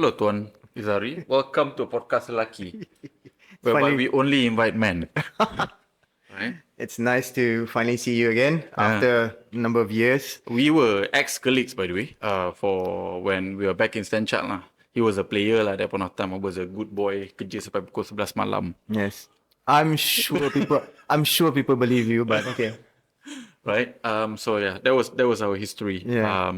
Hello, Tuan Izari. Welcome to Podcast Lelaki, whereby we only invite men. Right? It's nice to finally see you again after a number of years. We were ex-colleagues, by the way, for when we were back in Stanchart lah. He was a player lah at that point of time. I was a good boy, kerja sampai pukul 11 malam. Yes. I'm sure people believe you, but okay. Right? So yeah, that was our history. Yeah.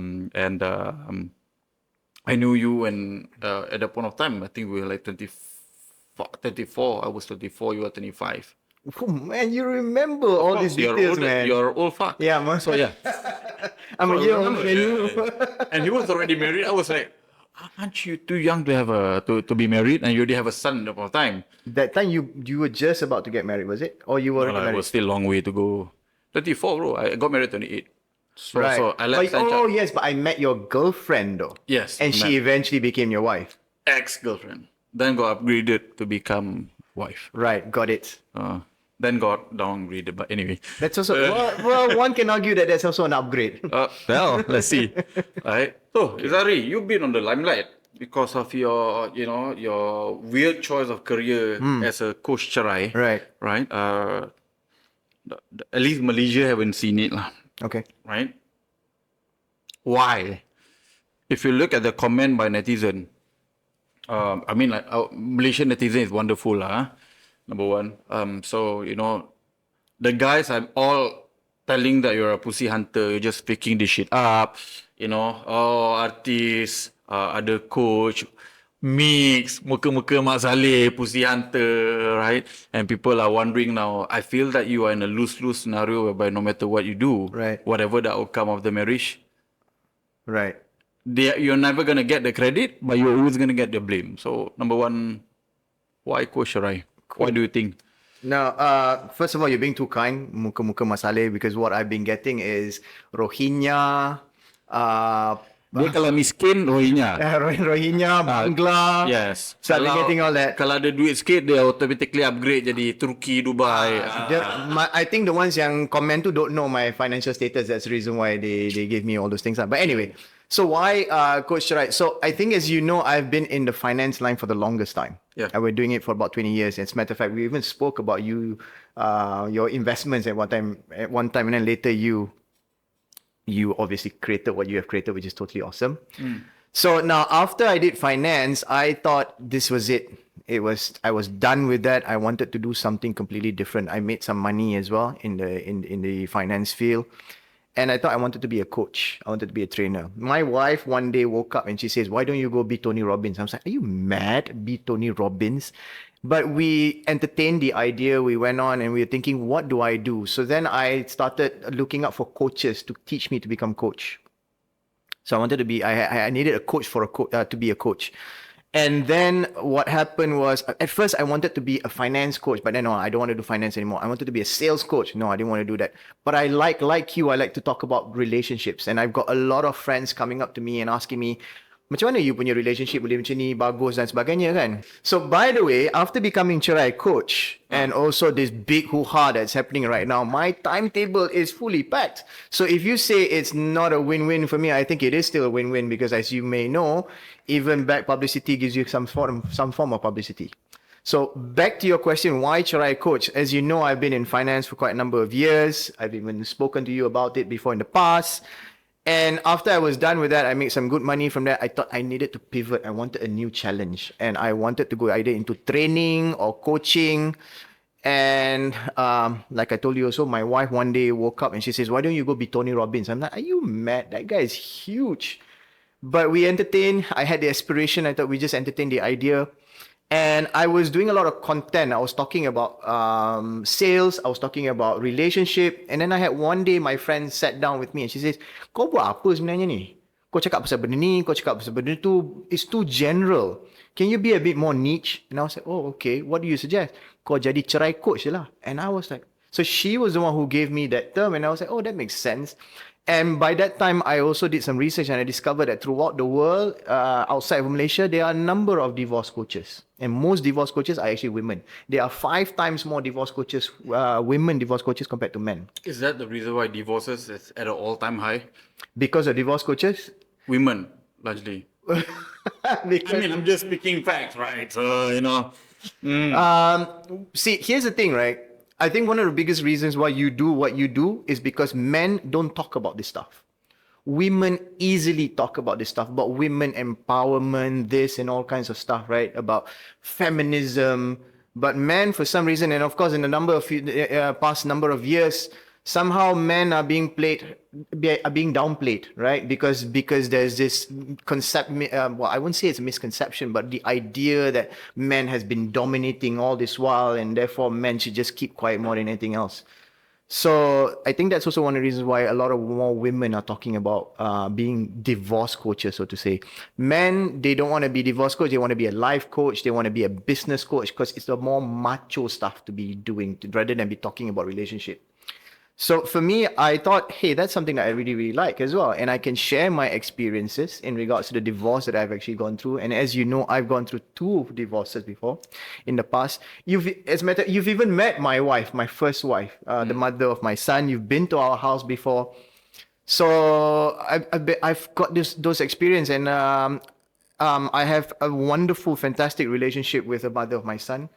I knew you when at that point of time, I think we were like 24. I was 24, you were 25. Oh, man, you remember all these details, man. You're old fuck. Yeah, man. So yeah. I'm a year older than you. And he was already married. I was like, aren't you too young to have to be married? And you already have a son at the time. That time you were just about to get married, was it? Or you were already married? It was still a long way to go. 24, bro. I got married at 28. Right. So I left oh, yes, but I met your girlfriend, though. Yes. And she eventually became your wife. Ex-girlfriend. Then got upgraded to become wife. Right, got it. Then got downgraded, but anyway. That's also, well, one can argue that that's also an upgrade. Well, let's see. Right. So, Izari, you've been on the limelight because of your weird choice of career as a coach Cerai. Right. Right. At least Malaysia haven't seen it lah. Okay. Right? Why? If you look at the comment by netizen, I mean, like, Malaysian netizen is wonderful lah. Number one. So, the guys are all telling that you're a pussy hunter, you're just picking this shit up, artist, other coach, mix, muka-muka Mak Saleh, pussy hunter, right? And people are wondering now, I feel that you are in a lose-lose scenario whereby no matter what you do, right, whatever the outcome of the marriage, right, you're never going to get the credit, but you're always going to get the blame. So, number one, why Coach Cerai? What do you think? Now, first of all, you're being too kind, muka-muka Mak Saleh, because what I've been getting is Rohingya, dia kalau miskin, Rohingya. Rohingya, Bangla. Yes. So I've been getting all that. Kalau ada duit sikit, dia automatically upgrade jadi Turki, Dubai. I think the ones yang comment tu don't know my financial status. That's the reason why they give me all those things. But anyway, so why Coach Cerai? So I think, as you know, I've been in the finance line for the longest time. Yeah. And we're doing it for about 20 years. As a matter of fact, we even spoke about your investments at one time, and then later you obviously created what you have created, which is totally awesome. So now, after I did finance, I thought this was it. I was done with that. I wanted to do something completely different. I made some money as well in the finance field. And I thought I wanted to be a coach. I wanted to be a trainer. My wife one day woke up and she says, why don't you go be Tony Robbins? I was like, are you mad? Be Tony Robbins? But we entertained the idea. We went on and we were thinking, what do I do? So then I started looking out for coaches to teach me to become coach. So I wanted to be, I needed a coach to be a coach. And then what happened was, at first I wanted to be a finance coach, but then no, I don't want to do finance anymore. I wanted to be a sales coach. No, I didn't want to do that. But I like you, I like to talk about relationships. And I've got a lot of friends coming up to me and asking me, macam mana you punya relationship boleh macam ni, bagus dan sebagainya kan? So by the way, after becoming Cerai coach and also this big hoo-ha that's happening right now, my timetable is fully packed. So if you say it's not a win-win for me, I think it is still a win-win because, as you may know, even back publicity gives you some form of publicity. So back to your question, why Cerai coach? As you know, I've been in finance for quite a number of years. I've even spoken to you about it before in the past. And after I was done with that, I made some good money from that. I thought I needed to pivot. I wanted a new challenge. And I wanted to go either into training or coaching. And like I told you also, my wife one day woke up and she says, why don't you go be Tony Robbins? I'm like, are you mad? That guy is huge. But we entertained. I had the aspiration. I thought we just entertained the idea. And I was doing a lot of content. I was talking about sales. I was talking about relationship. And then I had one day, my friend sat down with me and she says, kau buat apa sebenarnya ni? Kau cakap pasal benda ni, kau cakap pasal benda tu. It's too general. Can you be a bit more niche? And I was like, oh, okay. What do you suggest? Kau jadi cerai coach je lah. And I was like, so she was the one who gave me that term. And I was like, oh, that makes sense. And by that time, I also did some research and I discovered that throughout the world, outside of Malaysia, there are a number of divorce coaches. And most divorce coaches are actually women. There are 5 times more divorce coaches, women divorce coaches compared to men. Is that the reason why divorces is at an all-time high? Because of divorce coaches? Women, largely. I mean, I'm just speaking facts, right? So, See, here's the thing, right? I think one of the biggest reasons why you do what you do is because men don't talk about this stuff. Women easily talk about this stuff, about women empowerment, this and all kinds of stuff, right? About feminism. But men, for some reason, and of course, in the past number of years, somehow men are being downplayed, right? Because there's this concept. Well, I wouldn't say it's a misconception, but the idea that men has been dominating all this while, and therefore men should just keep quiet more than anything else. So I think that's also one of the reasons why a lot of more women are talking about being divorce coaches, so to say. Men, they don't want to be divorce coach. They want to be a life coach. They want to be a business coach because it's the more macho stuff to be doing rather than be talking about relationship. So for me, I thought, hey, that's something that I really, really like as well. And I can share my experiences in regards to the divorce that I've actually gone through. And as you know, I've gone through 2 divorces before in the past. You've even met my wife, my first wife, the mother of my son. You've been to our house before. So I've got those experience, and I have a wonderful, fantastic relationship with the mother of my son.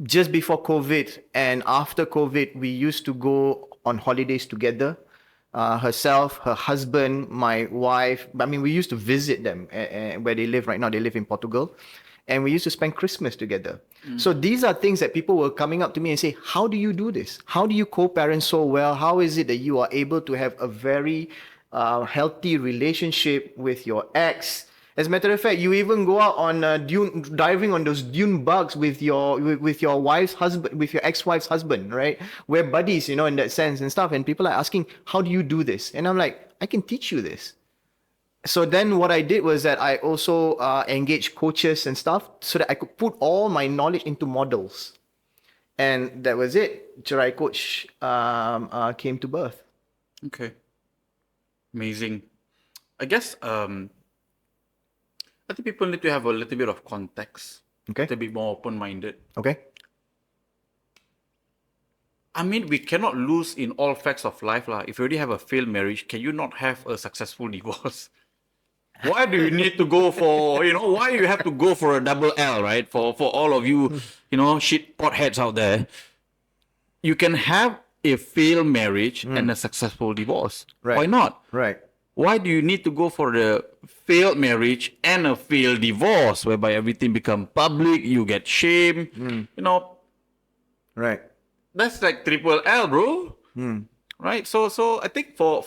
Just before COVID and after COVID, we used to go on holidays together. Herself, her husband, my wife. I mean, we used to visit them where they live right now. They live in Portugal. And we used to spend Christmas together. So these are things that people were coming up to me and say, how do you do this? How do you co-parent so well? How is it that you are able to have a very healthy relationship with your ex? As a matter of fact, you even go out on diving on those dune bugs with your wife's husband, with your ex-wife's husband, right? We're buddies, in that sense and stuff. And people are asking, how do you do this? And I'm like, I can teach you this. So then what I did was that I also engaged coaches and stuff so that I could put all my knowledge into models. And that was it. Cerai Coach came to birth. Okay. Amazing. I guess I think people need to have a little bit of context. Okay. To be more open-minded. Okay. I mean, we cannot lose in all facts of life. If you already have a failed marriage, can you not have a successful divorce? Why do you need to go for, why you have to go for a double L, right? For all of you, shit potheads out there. You can have a failed marriage and a successful divorce. Right. Why not? Right. Why do you need to go for the failed marriage and a failed divorce, whereby everything become public, you get shamed, Right. That's like triple L, bro. Right? So I think for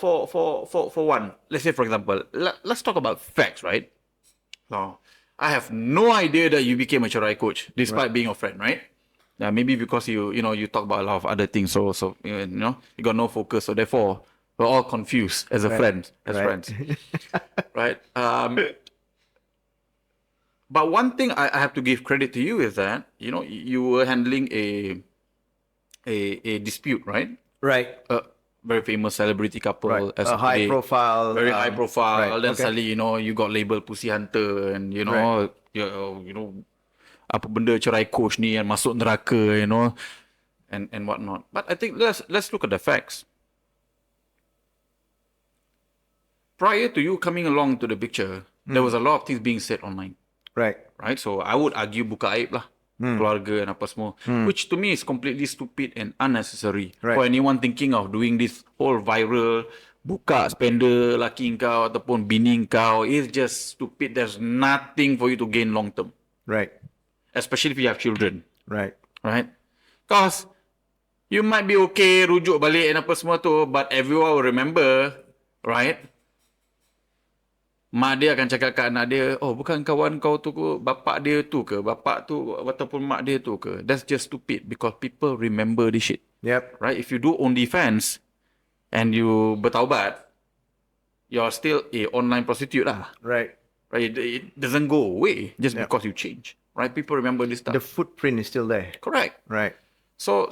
one, let's say for example, let's talk about facts, right? So I have no idea that you became a Cerai coach despite being a friend, right? Yeah, maybe because you talk about a lot of other things, so you got no focus, so therefore we're all confused as friends. Right? But one thing I have to give credit to you is that you were handling a dispute, right? Right. A very famous celebrity couple, Right. as A of high today. profile. Very high profile. Right. Then Okay. suddenly, you got labeled pussy hunter, and Right. apa benda cerai coach ni yang masuk neraka, and whatnot. But I think let's look at the facts. Prior to you coming along to the picture, there was a lot of things being said online. Right. Right? So I would argue buka aib lah. Keluarga and apa semua. Which to me is completely stupid and unnecessary. Right. For anyone thinking of doing this whole viral, buka spender laki kau ataupun bini kau, is just stupid. There's nothing for you to gain long term. Right. Especially if you have children. Right. Right? Because you might be okay, rujuk balik and apa semua tu, but everyone will remember, right? Mak dia akan cakap kat anak dia, oh bukan kawan kau tu ke, bapak dia tu ke, bapak tu ataupun mak dia tu ke. That's just stupid because people remember this shit. Yep. Right? If you do OnlyFans and you bertaubat, you're still a online prostitute lah. Right. Right? It doesn't go away just because you change. Right? People remember this stuff. The footprint is still there. Correct. Right. So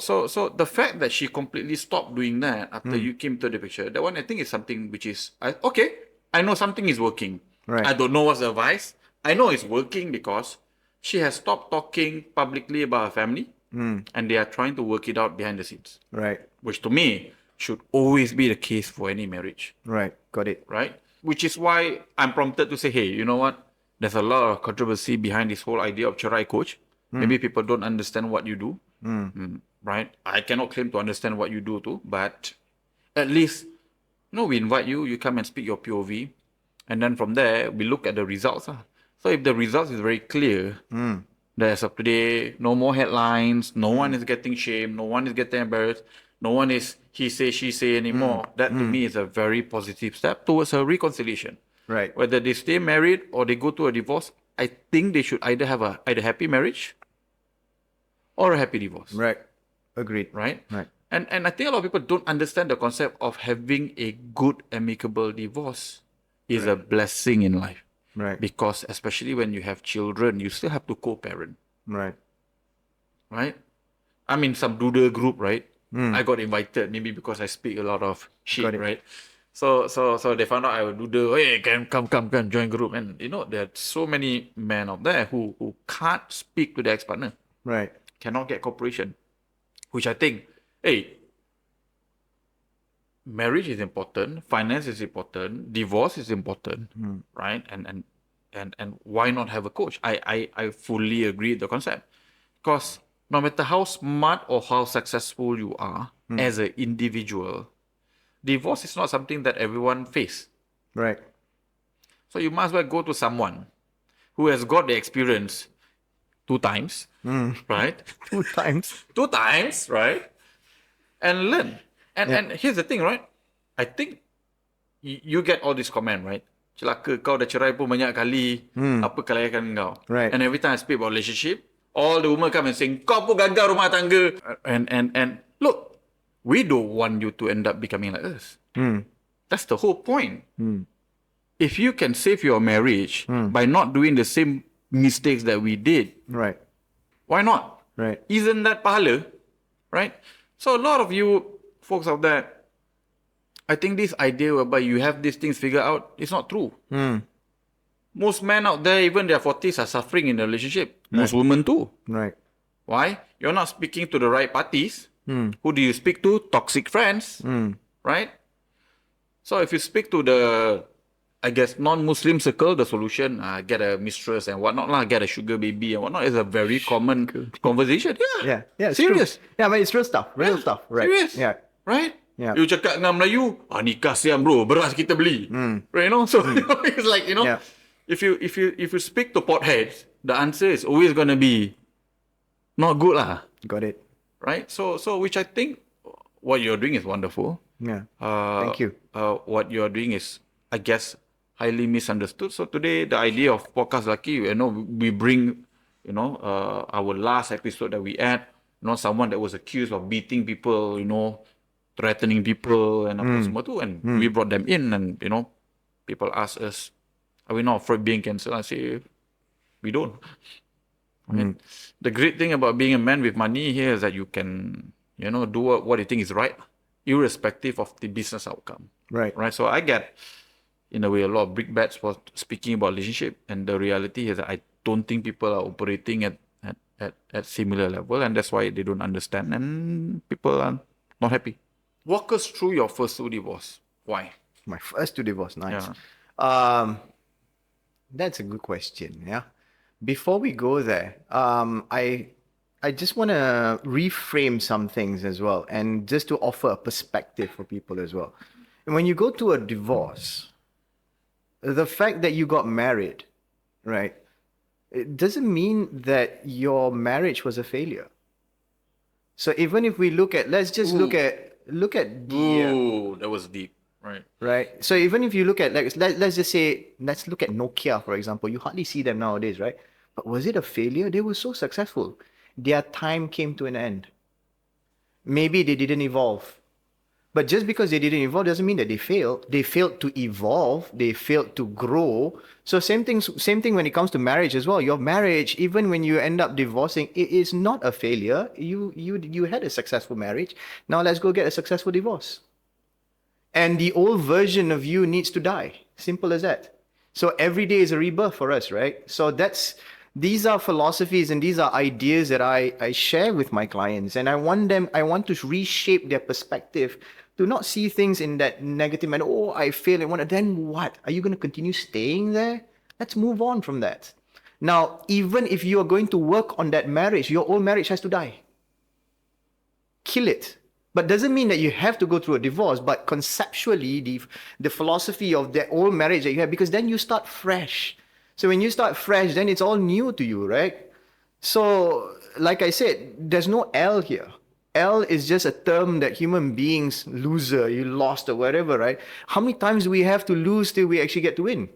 the fact that she completely stopped doing that after you came to the picture, that one I think is something which is, okay, I know something is working. Right. I don't know what's the advice. I know it's working because she has stopped talking publicly about her family and they are trying to work it out behind the scenes. Right. Which to me should always be the case for any marriage. Right. Got it. Right? which is why I'm prompted to say, hey, you know what? There's a lot of controversy behind this whole idea of Cerai coach. Maybe people don't understand what you do, right? I cannot claim to understand what you do too, but at least, we invite you, you come and speak your POV, and then from there, we look at the results. So if the results is very clear, that as of today, no more headlines, no one is getting shamed, no one is getting embarrassed, no one is he say, she say anymore. That to me is a very positive step towards a reconciliation. Right. Whether they stay married or they go to a divorce, I think they should either have a happy marriage or a happy divorce. Right. Agreed. Right? Right. And I think a lot of people don't understand the concept of having a good amicable divorce is a blessing in life. Right. Because especially when you have children, you still have to co-parent. Right. Right? I'm in some doodle group, right? I got invited maybe because I speak a lot of shit, right? So they found out I would doodle. Hey, come, join group. And there are so many men out there who can't speak to their ex-partner. Right. Cannot get cooperation. Which I think, hey, marriage is important, finance is important, divorce is important, right? And why not have a coach? I fully agree with the concept. Because no matter how smart or how successful you are as an individual, divorce is not something that everyone face. Right. So you must well go to someone who has got the experience 2 times, right? 2 times. 2 times, right? And learn. And here's the thing, right? I think you get all this comment, right? Celaka, kau dah cerai pun banyak kali. Apa kelayakan kau? Right. And every time I speak about relationship, all the women come and say, kau pun gagal rumah tangga. And look, we don't want you to end up becoming like us. That's the whole point. If you can save your marriage by not doing the same mistakes that we did, Right. why not? Right. Isn't that pahala? Right? So a lot of you folks out there, I think this idea whereby you have these things figured out is not true. Most men out there, even their 40s, are suffering in a relationship. Most women too. Right. Why? You're not speaking to the right parties. Who do you speak to? Toxic friends. Right? So if you speak to the, I guess, non-Muslim circle, the solution, get a mistress and whatnot, get a sugar baby and whatnot, is a very common conversation. Yeah. Yeah. It's Serious. True. Yeah, but it's real stuff. Real stuff. Right. Serious. Yeah. Right? Yeah. You cakap dengan Melayu, nikah siam bro, beras kita beli. Right, So it's like, Yeah. if you speak to potheads, the answer is always gonna be not good lah. Got it. Right? So which I think what you're doing is wonderful. Yeah. Thank you. What you're doing is, I guess, highly misunderstood. So today, the idea of Podcast Lelaki, we bring, our last episode that we had, someone that was accused of beating people, threatening people and apa semua tu, and we brought them in, and people ask us, are we not afraid being cancelled? I say, we don't. Right? The great thing about being a man with money here is that you can, do what you think is right, irrespective of the business outcome. Right. So I get, in a way, a lot of brickbats for speaking about relationship, and the reality is that I don't think people are operating at similar level, and that's why they don't understand, and people are not happy. Walk us through your first 2 divorce. Why? My first 2 divorce. Nice. Yeah. That's a good question. Yeah. Before we go there, I just want to reframe some things as well, and just to offer a perspective for people as well. And when you go to a divorce, the fact that you got married, right, it doesn't mean that your marriage was a failure. So even if we look at, let's just look at the Ooh, that was deep. Right. So even if you look at, like, let's just say, let's look at Nokia, for example. You hardly see them nowadays, right? But was it a failure? They were so successful. Their time came to an end. Maybe they didn't evolve. But just because they didn't evolve doesn't mean that they failed. They failed to evolve. They failed to grow. So same thing when it comes to marriage as well. Your marriage, even when you end up divorcing, it is not a failure. You had a successful marriage. Now let's go get a successful divorce. And the old version of you needs to die. Simple as that. So every day is a rebirth for us, right? So that's These are philosophies and these are ideas that I share with my clients, and I want to reshape their perspective to not see things in that negative manner. Oh, I failed and what? Then what? Are you going to continue staying there? Let's move on from that. Now, even if you are going to work on that marriage, your old marriage has to die. Kill it. But doesn't mean that you have to go through a divorce, but conceptually, the philosophy of that old marriage that you have, because then you start fresh. So when you start fresh, then it's all new to you, right? So, like I said, there's no L here. L is just a term that human beings, loser, you lost or whatever, right? How many times do we have to lose till we actually get to win?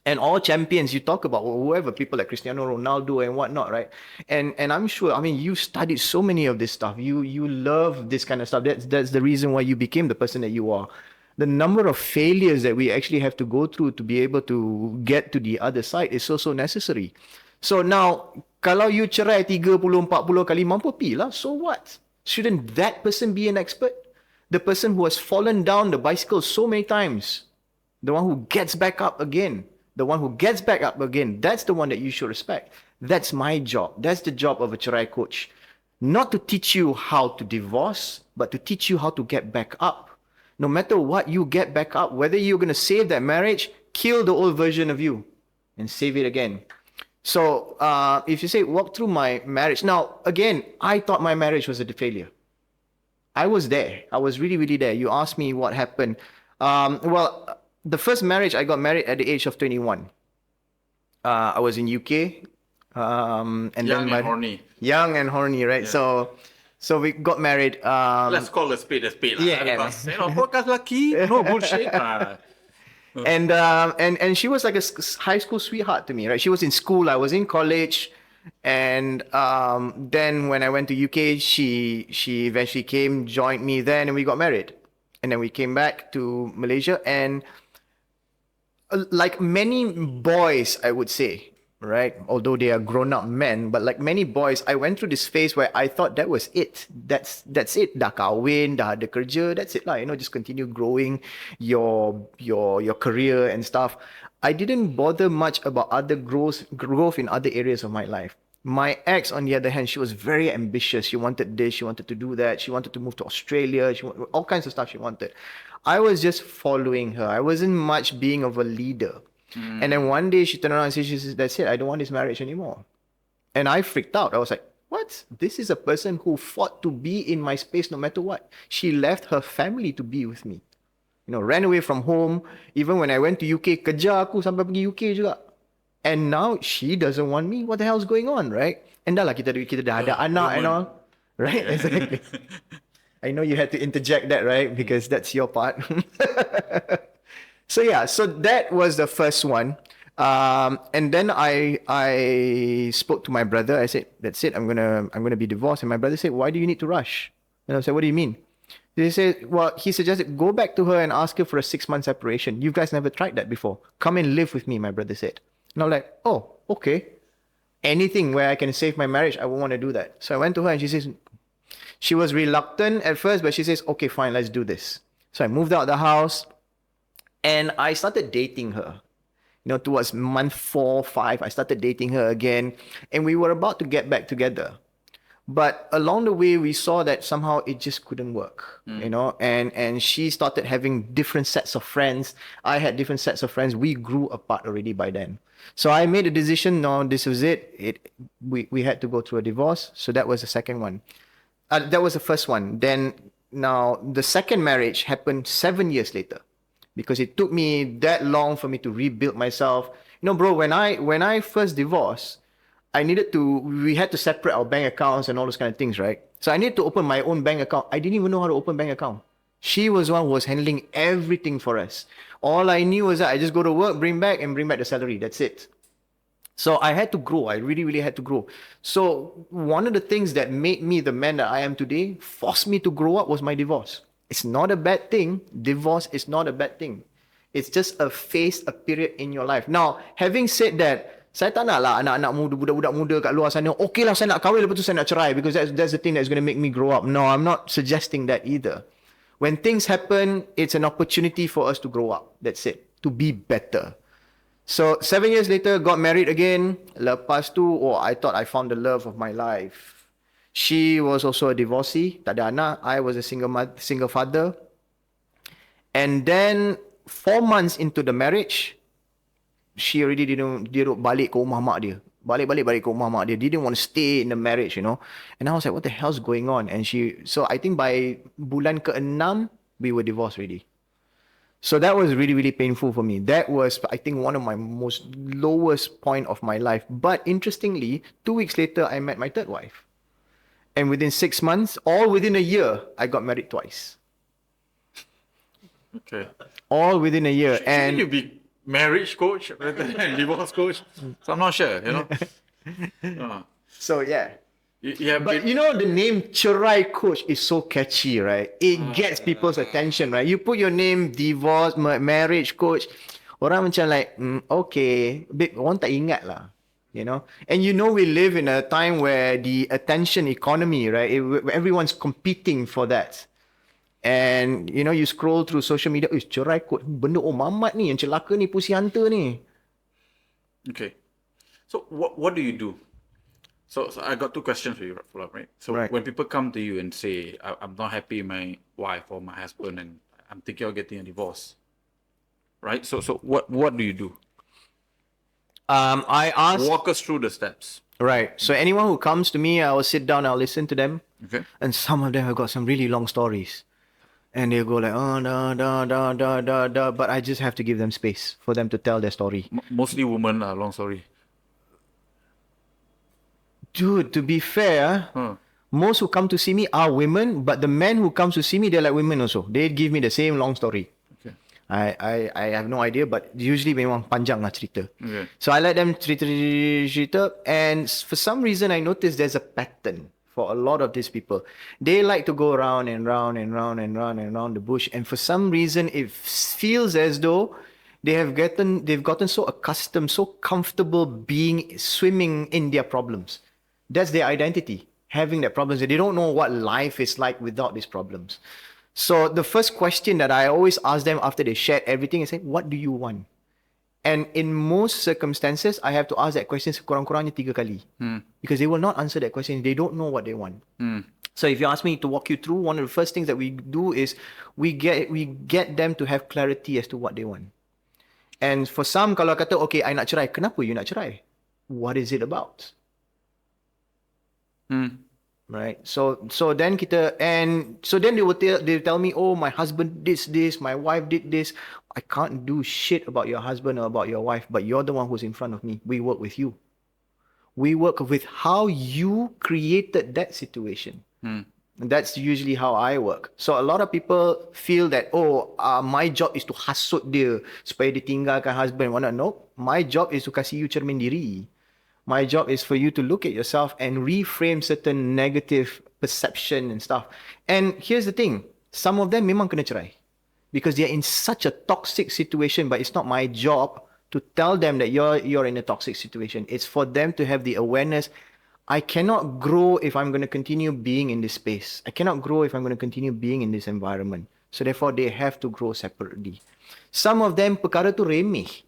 And all champions you talk about, or whoever, people like Cristiano Ronaldo and whatnot, right? And I'm sure, I mean, you studied so many of this stuff. You love this kind of stuff. That's the reason why you became the person that you are. The number of failures that we actually have to go through to be able to get to the other side is so necessary. So now, kalau you cerai 30, 40 kali, mampu pi lah. So what? Shouldn't that person be an expert? The person who has fallen down the bicycle so many times. The one who gets back up again. The one who gets back up again, that's the one that you should respect. That's my job. That's the job of a Cerai coach. Not to teach you how to divorce, but to teach you how to get back up. No matter what, you get back up. Whether you're going to save that marriage, kill the old version of you and save it again. So if you say, walk through my marriage. Now, again, I thought my marriage was a failure. I was there. I was really there. You asked me what happened. The first marriage, I got married at the age of 21. I was in UK. And young and horny. Young and horny, right? Yeah. So we got married. Let's call a spade. Yeah. Because, Podcast Lelaki, no bullshit. And she was like a high school sweetheart to me, right? She was in school, I was in college. And then when I went to UK, she eventually came, joined me then, and we got married. And then we came back to Malaysia, and like many boys, I would say, right? Although they are grown-up men, but like many boys, I went through this phase where I thought that was it. That's it. Dah kahwin, dah ada kerja, that's it lah. Just continue growing your career and stuff. I didn't bother much about other growth in other areas of my life. My ex, on the other hand, she was very ambitious. She wanted this, she wanted to do that, she wanted to move to Australia, she wanted all kinds of stuff she wanted. I was just following her. I wasn't much being of a leader. And then one day she turned around and said, that's it, I don't want this marriage anymore. And I freaked out. I was like, what? This is a person who fought to be in my space no matter what. She left her family to be with me. Ran away from home. Even when I went to UK, kerja aku sampai pergi UK juga. And now she doesn't want me. What the hell's going on, right? And dah lah kita dah ada anak and all. Right? Exactly. I know you had to interject that, right? Because that's your part. So that was the first one. And then I spoke to my brother. I said, that's it, I'm gonna be divorced. And my brother said, why do you need to rush? And I said, what do you mean? He said, he suggested, go back to her and ask her for a 6-month separation. You guys never tried that before. Come and live with me, my brother said. And I'm like, oh, okay. Anything where I can save my marriage, I won't want to do that. So I went to her and she says, she was reluctant at first, but she says, okay, fine, let's do this. So I moved out of the house and I started dating her. Towards month 4, 5, I started dating her again. And we were about to get back together. But along the way, we saw that somehow it just couldn't work, and she started having different sets of friends. I had different sets of friends. We grew apart already by then. So I made a decision. No, this was it. We had to go through a divorce. So that was the second one. That was the first one. Then now the second marriage happened 7 years later, because it took me that long for me to rebuild myself. Bro, when I first divorced, we had to separate our bank accounts and all those kind of things, right? So I needed to open my own bank account. I didn't even know how to open bank account. She was one who was handling everything for us. All I knew was that I just go to work, bring back the salary. That's it. So I had to grow. I really, really had to grow. So one of the things that made me the man that I am today, forced me to grow up, was my divorce. It's not a bad thing. Divorce is not a bad thing. It's just a phase, a period in your life. Now, having said that, saya tak nak lah anak-anak muda, budak-budak muda kat luar sana, okay lah saya nak kahwin, lepas tu saya nak cerai, because that's the thing that's going to make me grow up. No, I'm not suggesting that either. When things happen, it's an opportunity for us to grow up. That's it. To be better. So 7 years later, got married again. Lepas tu, oh, I thought I found the love of my life. She was also a divorcee, tak ada anak. I was a single father. And then 4 months into the marriage, she already didn't balik ke rumah mak dia. Balik ke rumah mak dia. Didn't want to stay in the marriage, you know. And I was like, what the hell's going on? And so I think by bulan ke-6, we were divorced already. So that was really, really painful for me. That was, I think, one of my most lowest point of my life. But interestingly, 2 weeks later, I met my third wife. And within 6 months, all within a year, I got married twice. Okay. All within a year. Shouldn't you be marriage coach rather than divorce coach? So I'm not sure, you know. So yeah. You have But been, you know, the name Cerai coach is so catchy, right? It gets people's attention, right? You put your name, divorce, marriage coach, orang macam like, okay, orang tak ingat lah, you know? And you know, we live in a time where the attention economy, right? Everyone's competing for that. And, you know, you scroll through social media, Cerai coach, benda mamat ni, yang celaka ni, pussy hunter ni. okay. So what do you do? So I got 2 questions for you, right? So Right. when people come to you and say, I'm not happy with my wife or my husband and I'm thinking of getting a divorce, right? So what do you do? I asked, Walk us through the steps. right. So anyone who comes to me, I will sit down, I'll listen to them. Okay. And some of them have got some really long stories. And they'll go like, oh, but I just have to give them space for them to tell their story. Mostly women, long story. Dude, to be fair, most who come to see me are women, but the men who come to see me, they're like women also. They give me the same long story. Okay. I have no idea, but usually memang panjang lah cerita. Okay. So I let them cerita, and for some reason I noticed there's a pattern for a lot of these people. They like to go round and round and round and round and round the bush, and for some reason it feels as though they've gotten so accustomed, so comfortable swimming in their problems. That's their identity, having their problems. They don't know what life is like without these problems. So the first question that I always ask them after they shared everything is, say, what do you want? And in most circumstances, I have to ask that question sekurang-kurangnya 3 kali. Because they will not answer that question. They don't know what they want. So if you ask me to walk you through, one of the first things that we do is we get them to have clarity as to what they want. And for some, kalau kata, okay, I nak cerai. Kenapa you nak cerai? What is it about? Right. So then they tell me, oh, my husband did this, my wife did this. I can't do shit about your husband or about your wife, but you're the one who's in front of me. We work with you. We work with how you created that situation. And that's usually how I work. So a lot of people feel that, my job is to hasut dia supaya dia tinggalkan husband. No, my job is to kasih you cermin diri. My job is for you to look at yourself and reframe certain negative perception and stuff. And here's the thing. Some of them memang kena cerai. Because they're in such a toxic situation, but it's not my job to tell them that you're in a toxic situation. It's for them to have the awareness. I cannot grow if I'm going to continue being in this space. I cannot grow if I'm going to continue being in this environment. So therefore, they have to grow separately. Some of them, perkara tu remeh.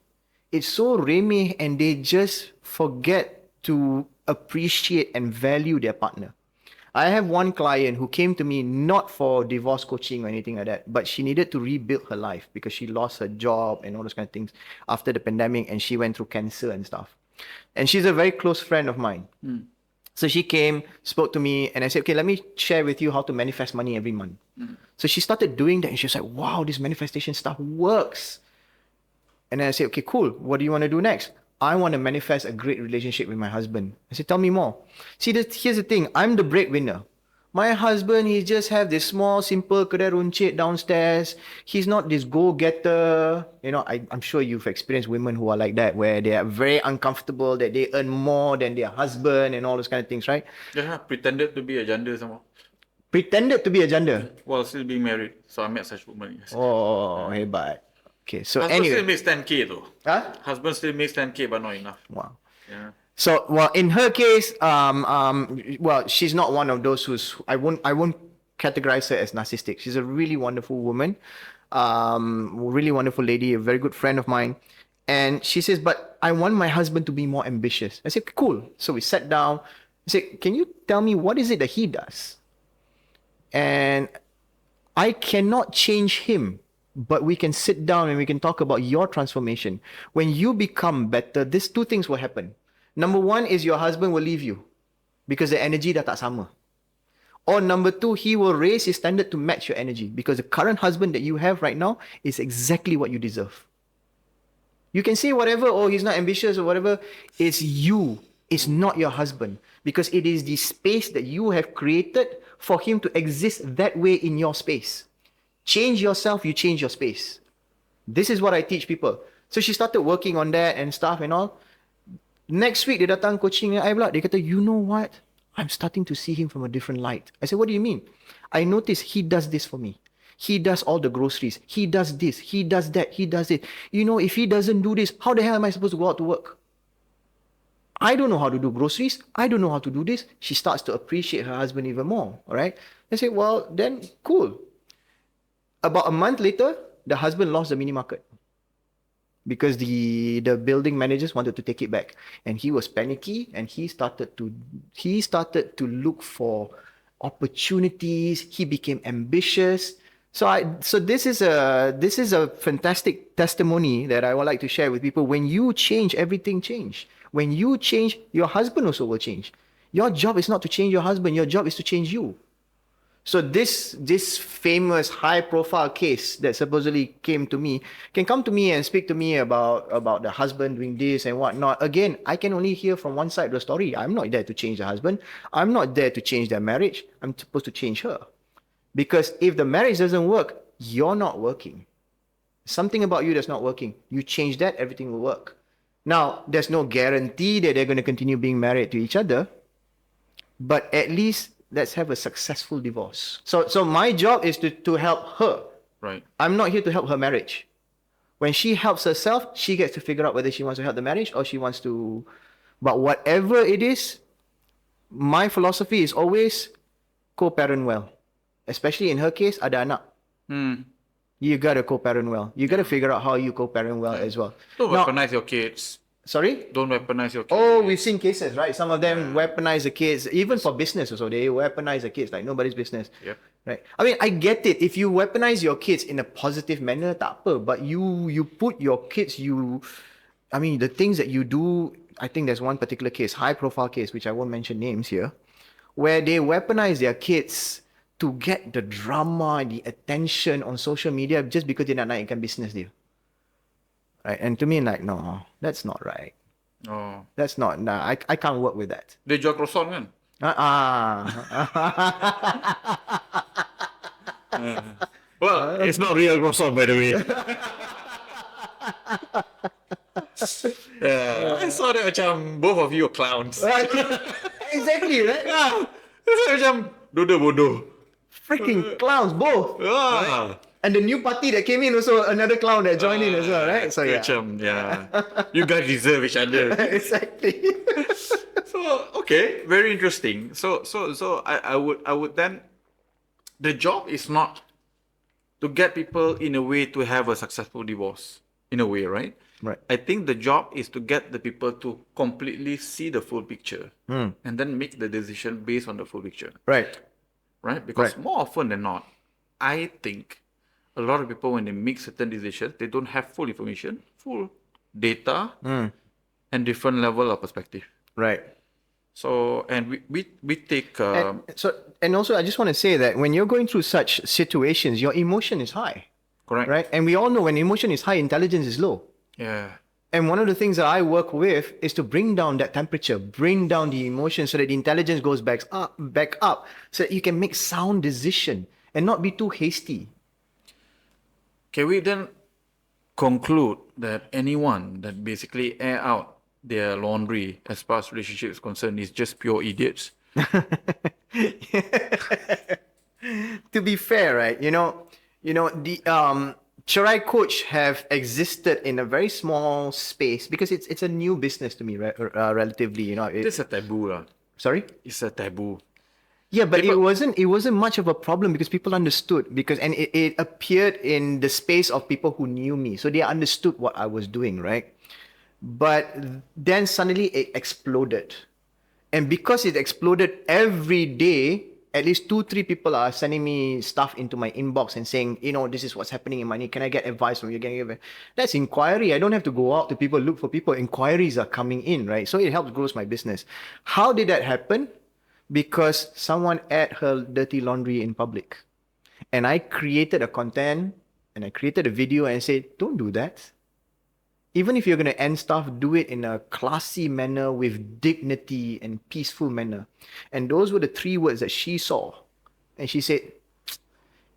It's so remeh and they just forget to appreciate and value their partner. I have one client who came to me not for divorce coaching or anything like that, but she needed to rebuild her life because she lost her job and all those kind of things after the pandemic, and she went through cancer and stuff. And she's a very close friend of mine. So she came, spoke to me, and I said, okay, let me share with you how to manifest money every month. So she started doing that, and she was like, wow, this manifestation stuff works. And then I said, okay, cool. What do you want to do next? I want to manifest a great relationship with my husband. I said, tell me more. See, here's the thing. I'm the breadwinner. My husband, he just have this small, simple kedai runcit downstairs. He's not this go-getter. You know, I'm sure you've experienced women who are like that, where they are very uncomfortable, that they earn more than their husband and all those kind of things, right? Yeah, pretended to be a janda somehow. Pretended to be a janda. While still being married. So I met such women. Yes. Oh, hebat. Okay, so Husband anyway. still makes 10K though. Huh? Husband still makes 10K, but not enough. Wow. Yeah. So, well, in her case, well, she's not one of those I won't categorize her as narcissistic. She's a really wonderful woman, really wonderful lady, a very good friend of mine. And she says, but I want my husband to be more ambitious. I said, cool. So we sat down. I said, can you tell me what is it that he does? And I cannot change him, but we can sit down and we can talk about your transformation. When you become better, these two things will happen. Number one is your husband will leave you because the energy dah tak sama. Or number two, he will raise his standard to match your energy because the current husband that you have right now is exactly what you deserve. You can say whatever, oh, he's not ambitious or whatever. It's you. It's not your husband. Because it is the space that you have created for him to exist that way in your space. Change yourself, you change your space. This is what I teach people. So she started working on that and stuff and all. Next week, dia datang coaching I pula. Dia kata, you know what? I'm starting to see him from a different light. I said, what do you mean? I notice he does this for me. He does all the groceries. He does this. He does that. He does it. You know, if he doesn't do this, how the hell am I supposed to go out to work? I don't know how to do groceries. I don't know how to do this. She starts to appreciate her husband even more. All right. I say, well, then cool. About a month later, the husband lost the mini market because the building managers wanted to take it back, and he was panicky, and he started to look for opportunities. He became ambitious. So this is a fantastic testimony that I would like to share with people. When you change, everything change. When you change, your husband also will change. Your job is not to change your husband. Your job is to change you. So this famous high-profile case that supposedly came to me can come to me and speak to me about the husband doing this and whatnot. Again, I can only hear from one side of the story. I'm not there to change the husband. I'm not there to change their marriage. I'm supposed to change her. Because if the marriage doesn't work, you're not working. Something about you that's not working. You change that, everything will work. Now, there's no guarantee that they're going to continue being married to each other, but at least let's have a successful divorce. So my job is to help her. Right. I'm not here to help her marriage. When she helps herself, she gets to figure out whether she wants to help the marriage or she wants to... But whatever it is, my philosophy is always co-parent well. Especially in her case, ada anak. You gotta co-parent well. You gotta figure out how you co-parent well as well. Don't weaponize your kids. Sorry? Don't weaponize your kids. Oh, we've seen cases, right? Some of them weaponize the kids, even for business also. They weaponize the kids like nobody's business. Yep. Right? I mean, I get it. If you weaponize your kids in a positive manner, tak apa. But you put your kids, I mean, the things that you do, I think there's one particular case, high-profile case, which I won't mention names here, where they weaponize their kids to get the drama, the attention on social media just because dia nak naikkan business dia. Right? And to me, like, no, that's not right. Oh. That's not, nah, I can't work with that. Dia jual croissant kan? Well, it's not real croissant, by the way. I saw that macam both of you are clowns. Exactly, right? Yeah. Macam dua bodoh. Freaking clowns, both. Ah. Right? And the new party that came in also another clown that joined in as well, right? So yeah. Macam, yeah. You guys deserve each other. Exactly. So okay, very interesting. So I would then, the job is not to get people in a way to have a successful divorce, in a way, right? Right. I think the job is to get the people to completely see the full picture and then make the decision based on the full picture. Right. Right? Because more often than not, I think a lot of people, when they make certain decisions, they don't have full information, full data, and different level of perspective. Right. So, and we take... And also, I just want to say that when you're going through such situations, your emotion is high. Correct. Right? And we all know when emotion is high, intelligence is low. Yeah. And one of the things that I work with is to bring down that temperature, bring down the emotion so that the intelligence goes back up, so that you can make sound decision and not be too hasty. Can we then conclude that anyone that basically air out their laundry as far as relationship is concerned is just pure idiots? To be fair, right? You know, the Cerai Coach have existed in a very small space because it's a new business to me, relatively. You know, It's a taboo, lah. Sorry? It's a taboo. Yeah, but People- it wasn't much of a problem because people understood and it appeared in the space of people who knew me. So they understood what I was doing, right? But then suddenly it exploded. And because it exploded every day, at least 2, 3 people are sending me stuff into my inbox and saying, this is what's happening in my need. Can I get advice from you? That's inquiry. I don't have to go out to people, look for people. Inquiries are coming in, right? So it helps grow my business. How did that happen? Because someone aired her dirty laundry in public. And I created a content and I created a video and said, don't do that. Even if you're going to end stuff, do it in a classy manner with dignity and peaceful manner. And those were the 3 words that she saw. And she said,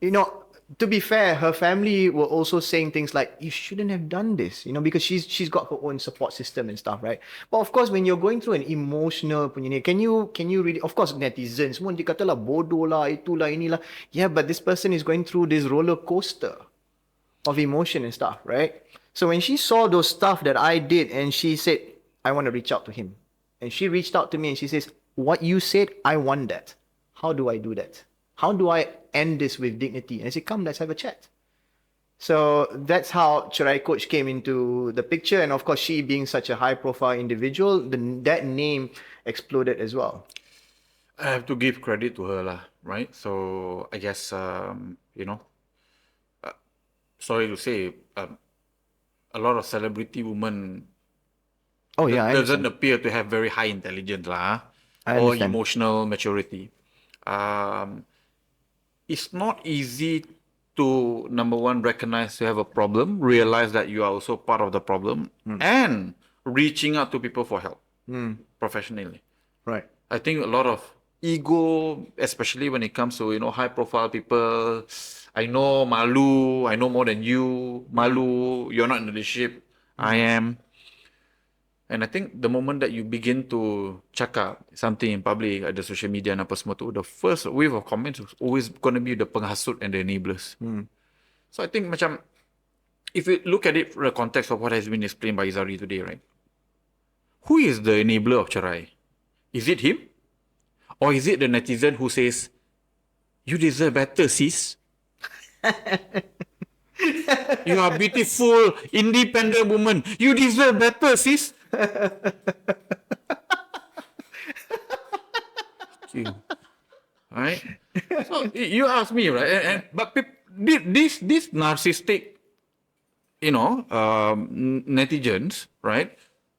to be fair, her family were also saying things like, you shouldn't have done this, because she's got her own support system and stuff, right? But of course, when you're going through an emotional, can you really, of course, netizens, semua dia kata lah, bodoh lah, itulah, inilah. Yeah, but this person is going through this roller coaster of emotion and stuff, right? So when she saw those stuff that I did and she said, I want to reach out to him. And she reached out to me and she says, what you said, I want that. How do I do that? How do I end this with dignity? And I said, come, let's have a chat. So that's how Cerai Coach came into the picture. And of course, she being such a high profile individual, that name exploded as well. I have to give credit to her, lah, right? So I guess, sorry to say, a lot of celebrity women doesn't appear to have very high intelligence or emotional maturity. It's not easy to, number one, recognize you have a problem, realize that you are also part of the problem, and reaching out to people for help professionally. Right. I think a lot of ego, especially when it comes to, high profile people. I know malu, I know more than you, malu, you're not in a relationship, I am. And I think the moment that you begin to cakap something in public, ada social media and apa semua tu, the first wave of comments is always going to be the penghasut and the enablers. So I think macam, if you look at it from the context of what has been explained by Izari today, right? Who is the enabler of Cerai? Is it him? Or is it the netizen who says, you deserve better, sis? You are beautiful, independent woman. You deserve better, sis. Right? So you ask me, right? But this narcissistic, netizens, right,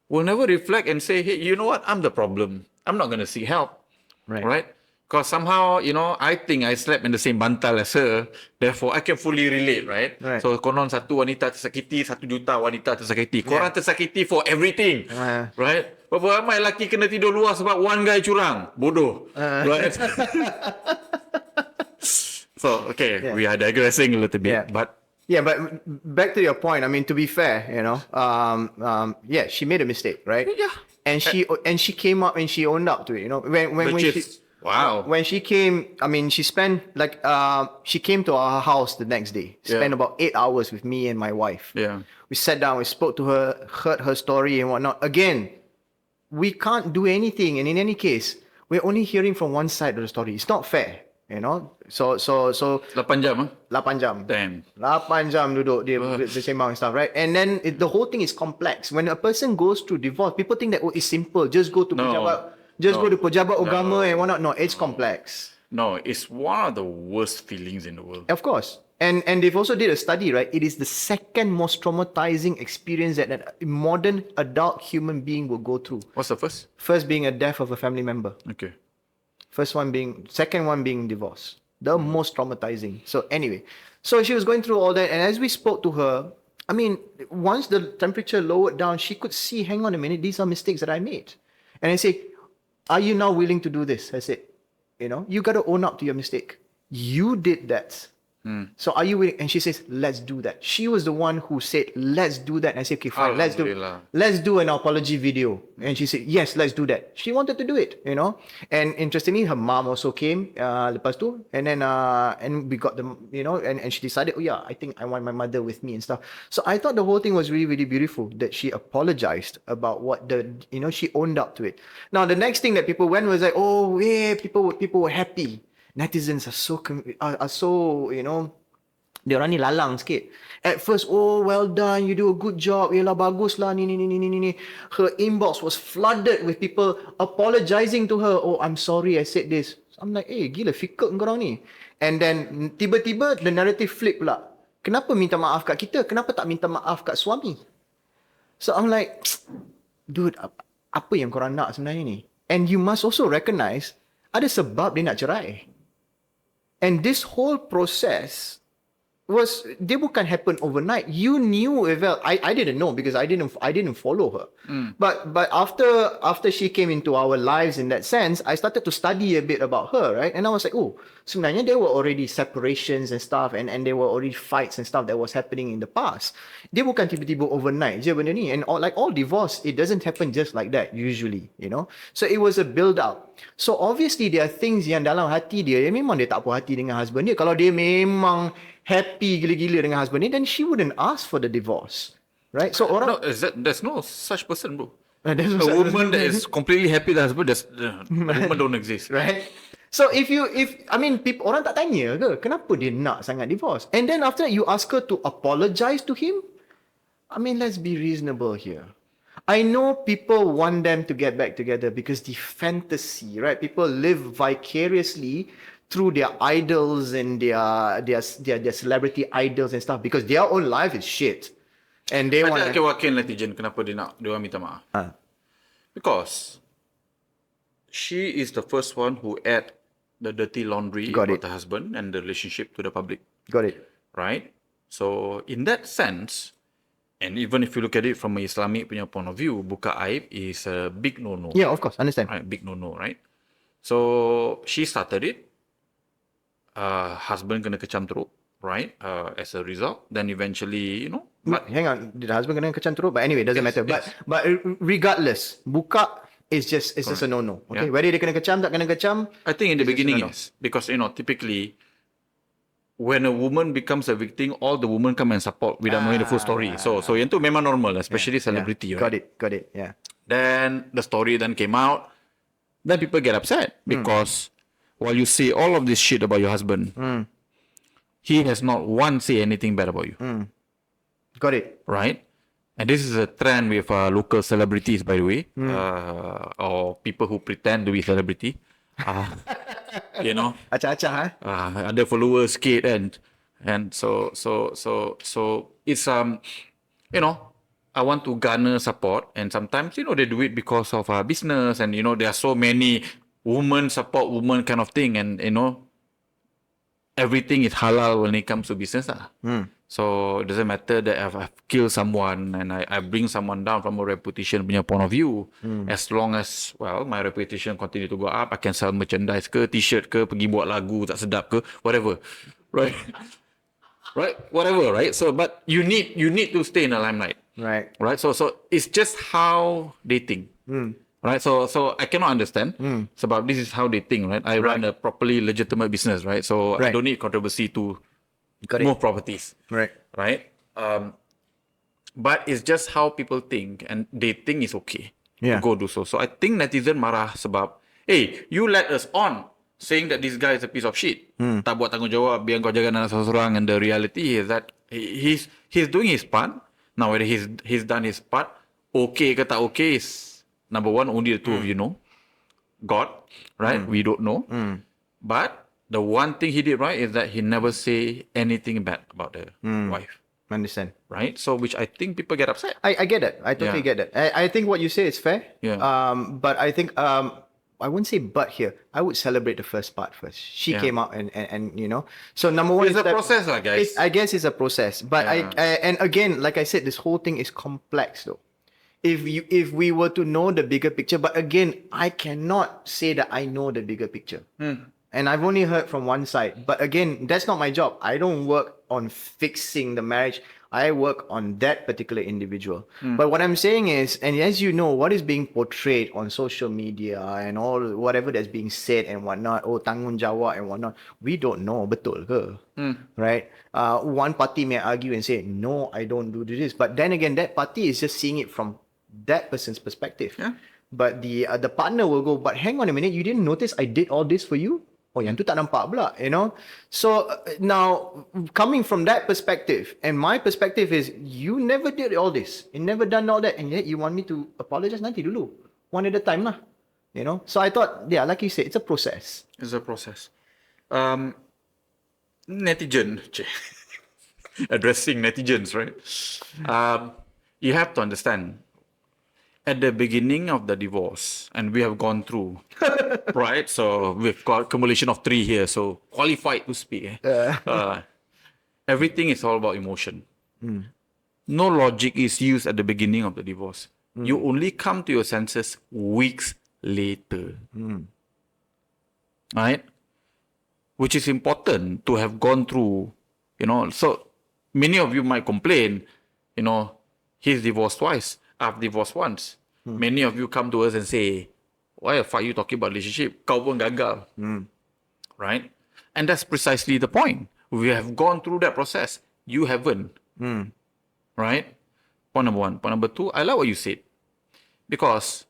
will never reflect and say, hey, you know what? I'm the problem. I'm not going to seek help. Right? Because somehow, I think I slept in the same bantal as her. Therefore, I can fully relate, right? So, konon satu wanita tersakiti, 1 juta wanita tersakiti. Korang tersakiti for everything. Right? Berapa ramai lelaki kena tidur luar sebab one guy curang? Bodoh. Right? So, okay, we are digressing a little bit. But back to your point. I mean, to be fair, she made a mistake, right? Yeah. And she came up and she owned up to it. When she came, I mean, she spent she came to our house the next day. Spent about 8 hours with me and my wife. Yeah. We sat down, we spoke to her, heard her story and whatnot. Again, we can't do anything, and in any case, we're only hearing from one side of the story. It's not fair. So 8 jam 8 jam. Damn. 8 jam duduk dia bersembang and stuff, right? And then the whole thing is complex. When a person goes through divorce, people think that it's simple. Just go to pejabat agama and whatnot. No, it's complex. No, it's one of the worst feelings in the world. Of course. And they've also did a study, right? It is the second most traumatizing experience that a modern adult human being will go through. What's the first? First being a death of a family member. Okay. Second one being divorce. The most traumatizing. So anyway, so she was going through all that, and as we spoke to her, I mean, once the temperature lowered down, she could see, hang on a minute, these are mistakes that I made. And I say, are you now willing to do this? I said, you got to own up to your mistake. You did that. So are you willing? And she says, let's do that. She was the one who said, let's do that. And I said, okay, fine, Alhamdulillah. let's do an apology video. And she said, yes, let's do that. She wanted to do it, you know. And interestingly, her mom also came lepas tu, and then and we got the, you know, and she decided, oh yeah, I think I want my mother with me and stuff. So I thought the whole thing was really, really beautiful that she apologized about what you know, she owned up to it. Now the next thing that people went was like, oh yeah, people were happy. Netizens are so, you know, dia orang ni lalang sikit. At first, oh, well done, you do a good job, yelah, bagus lah, ni. Her inbox was flooded with people apologizing to her. Oh, I'm sorry I said this. So I'm like, gila, fikir korang ni. And then, tiba-tiba, the narrative flip pula. Kenapa minta maaf kat kita? Kenapa tak minta maaf kat suami? So I'm like, dude, apa yang korang nak sebenarnya ni? And you must also recognize, ada sebab dia nak cerai. And this whole process dia bukan happen overnight. You knew, well, I didn't know because I didn't follow her. But after she came into our lives in that sense, I started to study a bit about her, right? And I was like, oh, sebenarnya there were already separations and stuff, and there were already fights and stuff that was happening in the past. Dia bukan tiba-tiba overnight je benda ni. And all divorce, it doesn't happen just like that usually, you know. So it was a build up. So obviously there are things yang dalam hati dia yang memang dia tak puas hati dengan husband dia. Kalau dia memang happy gila-gila dengan husband ni, then she wouldn't ask for the divorce, right? So orang, there's no such person, bro. there's no A such woman person. that is completely happy with the husband, woman don't exist. Right? So if I mean, people, orang tak tanya ke kenapa dia nak sangat divorce? And then after that, you ask her to apologize to him? I mean, let's be reasonable here. I know people want them to get back together because the fantasy, right? People live vicariously through their idols and their celebrity idols and stuff because their own life is shit. And they want to... wakil netizen kenapa dia orang minta maaf. Because she is the first one who add the dirty laundry about the husband and the relationship to the public. Got it. Right? So in that sense, and even if you look at it from an Islamic punya point of view, buka aib is a big no-no. Yeah, of course. Understand. Right? Big no-no, right? So she started it. Husband kena kecam teruk, right? As a result, then eventually, you know. But hang on, did the husband kena kecam teruk? But anyway, it doesn't matter. But regardless, buka is just a no-no. Okay, whether dia kena kecam tak kena kecam. I think in the beginning, yes, because you know typically when a woman becomes a victim, all the women come and support without knowing the full story. So yang tu memang normal, especially celebrity. Right? Got it. Yeah. Then the story then came out. Then people get upset because. While you say all of this shit about your husband, he has not once say anything bad about you. Got it. Right? And this is a trend with local celebrities, by the way, or people who pretend to be celebrity. You know, acah-acah, ada followers sikit and so it's you know, I want to garner support, and sometimes you know they do it because of business, and you know there are so many women support women kind of thing, and you know everything is halal when it comes to business lah. So it doesn't matter that I've killed someone and I bring someone down from a reputation punya point of view, as long as well my reputation continue to go up, I can sell merchandise ke, t-shirt ke, pergi buat lagu tak sedap ke, whatever, right? Right, whatever, right? So but you need to stay in the limelight, right? So it's just how they think. Right, so I cannot understand. Sebab this is how they think, right? I run a properly legitimate business, right? So I don't need controversy to move properties, right? But it's just how people think, and they think it's okay to go do so. So I think netizen marah sebab, hey, you let us on saying that this guy is a piece of shit. Tak buat tanggungjawab, biar kau jaga anak seorang, and the reality is that he's doing his part. Now whether he's done his part, okay ke tak okay is number one, only the two of you know. God, right? We don't know. But the one thing he did right is that he never say anything bad about the wife. Understand. Right? So, which I think people get upset. I get it. I totally get it. I think what you say is fair. Yeah. But I think I wouldn't say but here. I would celebrate the first part first. She came out and you know. So number one, it's a process, guys. I guess it's a process. But and again, like I said, this whole thing is complex though. If we were to know the bigger picture, but again, I cannot say that I know the bigger picture. And I've only heard from one side. But again, that's not my job. I don't work on fixing the marriage. I work on that particular individual. But what I'm saying is, and as you know, what is being portrayed on social media and all whatever that's being said and whatnot, oh, tanggungjawab and whatnot, we don't know, betul ke? Right? One party may argue and say, no, I don't do this. But then again, that party is just seeing it from that person's perspective. Yeah. But the partner will go, but hang on a minute, you didn't notice I did all this for you? Oh, yang tu tak nampak pula, you know? So now, coming from that perspective, and my perspective is, you never did all this. You never done all that, and yet you want me to apologize nanti dulu. One at a time lah. You know? So I thought, yeah, like you said, it's a process. It's a process. Netizen, addressing netizens, right? You have to understand, at the beginning of the divorce, and we have gone through, right? So we've got accumulation of 3 here, so qualified to speak. Everything is all about emotion. No logic is used at the beginning of the divorce. You only come to your senses weeks later. Right? Which is important to have gone through, you know. So many of you might complain, you know, he's divorced twice, I've divorced once. Many of you come to us and say, why the fuck are you talking about relationship? Kau pun gagal. Right? And that's precisely the point. We have gone through that process. You haven't. Right? Point number one. Point number two, I like what you said. Because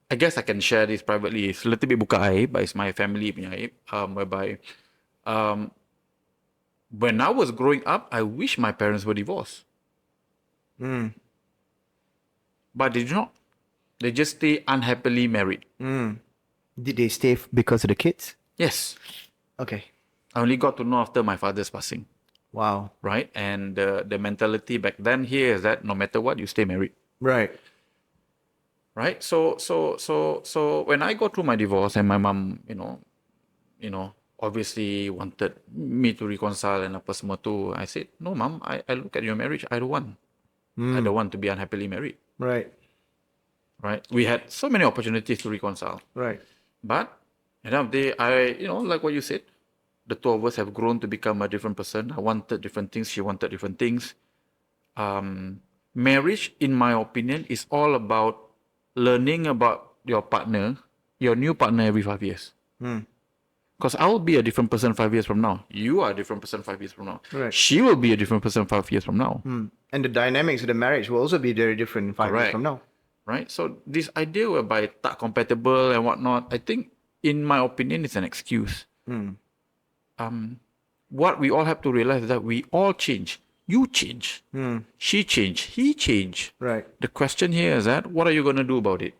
I guess I can share this privately. It's a little bit buka aib, but it's my family punya aib. Whereby when I was growing up, I wish my parents were divorced. But they do not. They just stay unhappily married. Did they stay because of the kids? Yes. Okay. I only got to know after my father's passing. Wow. Right? And the mentality back then here is that no matter what, you stay married. Right. Right? So when I go through my divorce and my mom, you know, obviously wanted me to reconcile and apa semua tu, I said, no, mom, I look at your marriage, I don't want. I don't want to be unhappily married. Right. Right? We had so many opportunities to reconcile. Right. But at the end of the day, you know, like what you said, the two of us have grown to become a different person. I wanted different things. She wanted different things. Marriage, in my opinion, is all about learning about your partner, your new partner every 5 years. Because I will be a different person 5 years from now. You are a different person 5 years from now. Right. She will be a different person 5 years from now. And the dynamics of the marriage will also be very different 5 years from now. Right? So this idea whereby tak compatible and whatnot, I think, in my opinion, it's an excuse. What we all have to realize is that we all change. You change. She changed. He changed. Right. The question here is that, what are you going to do about it?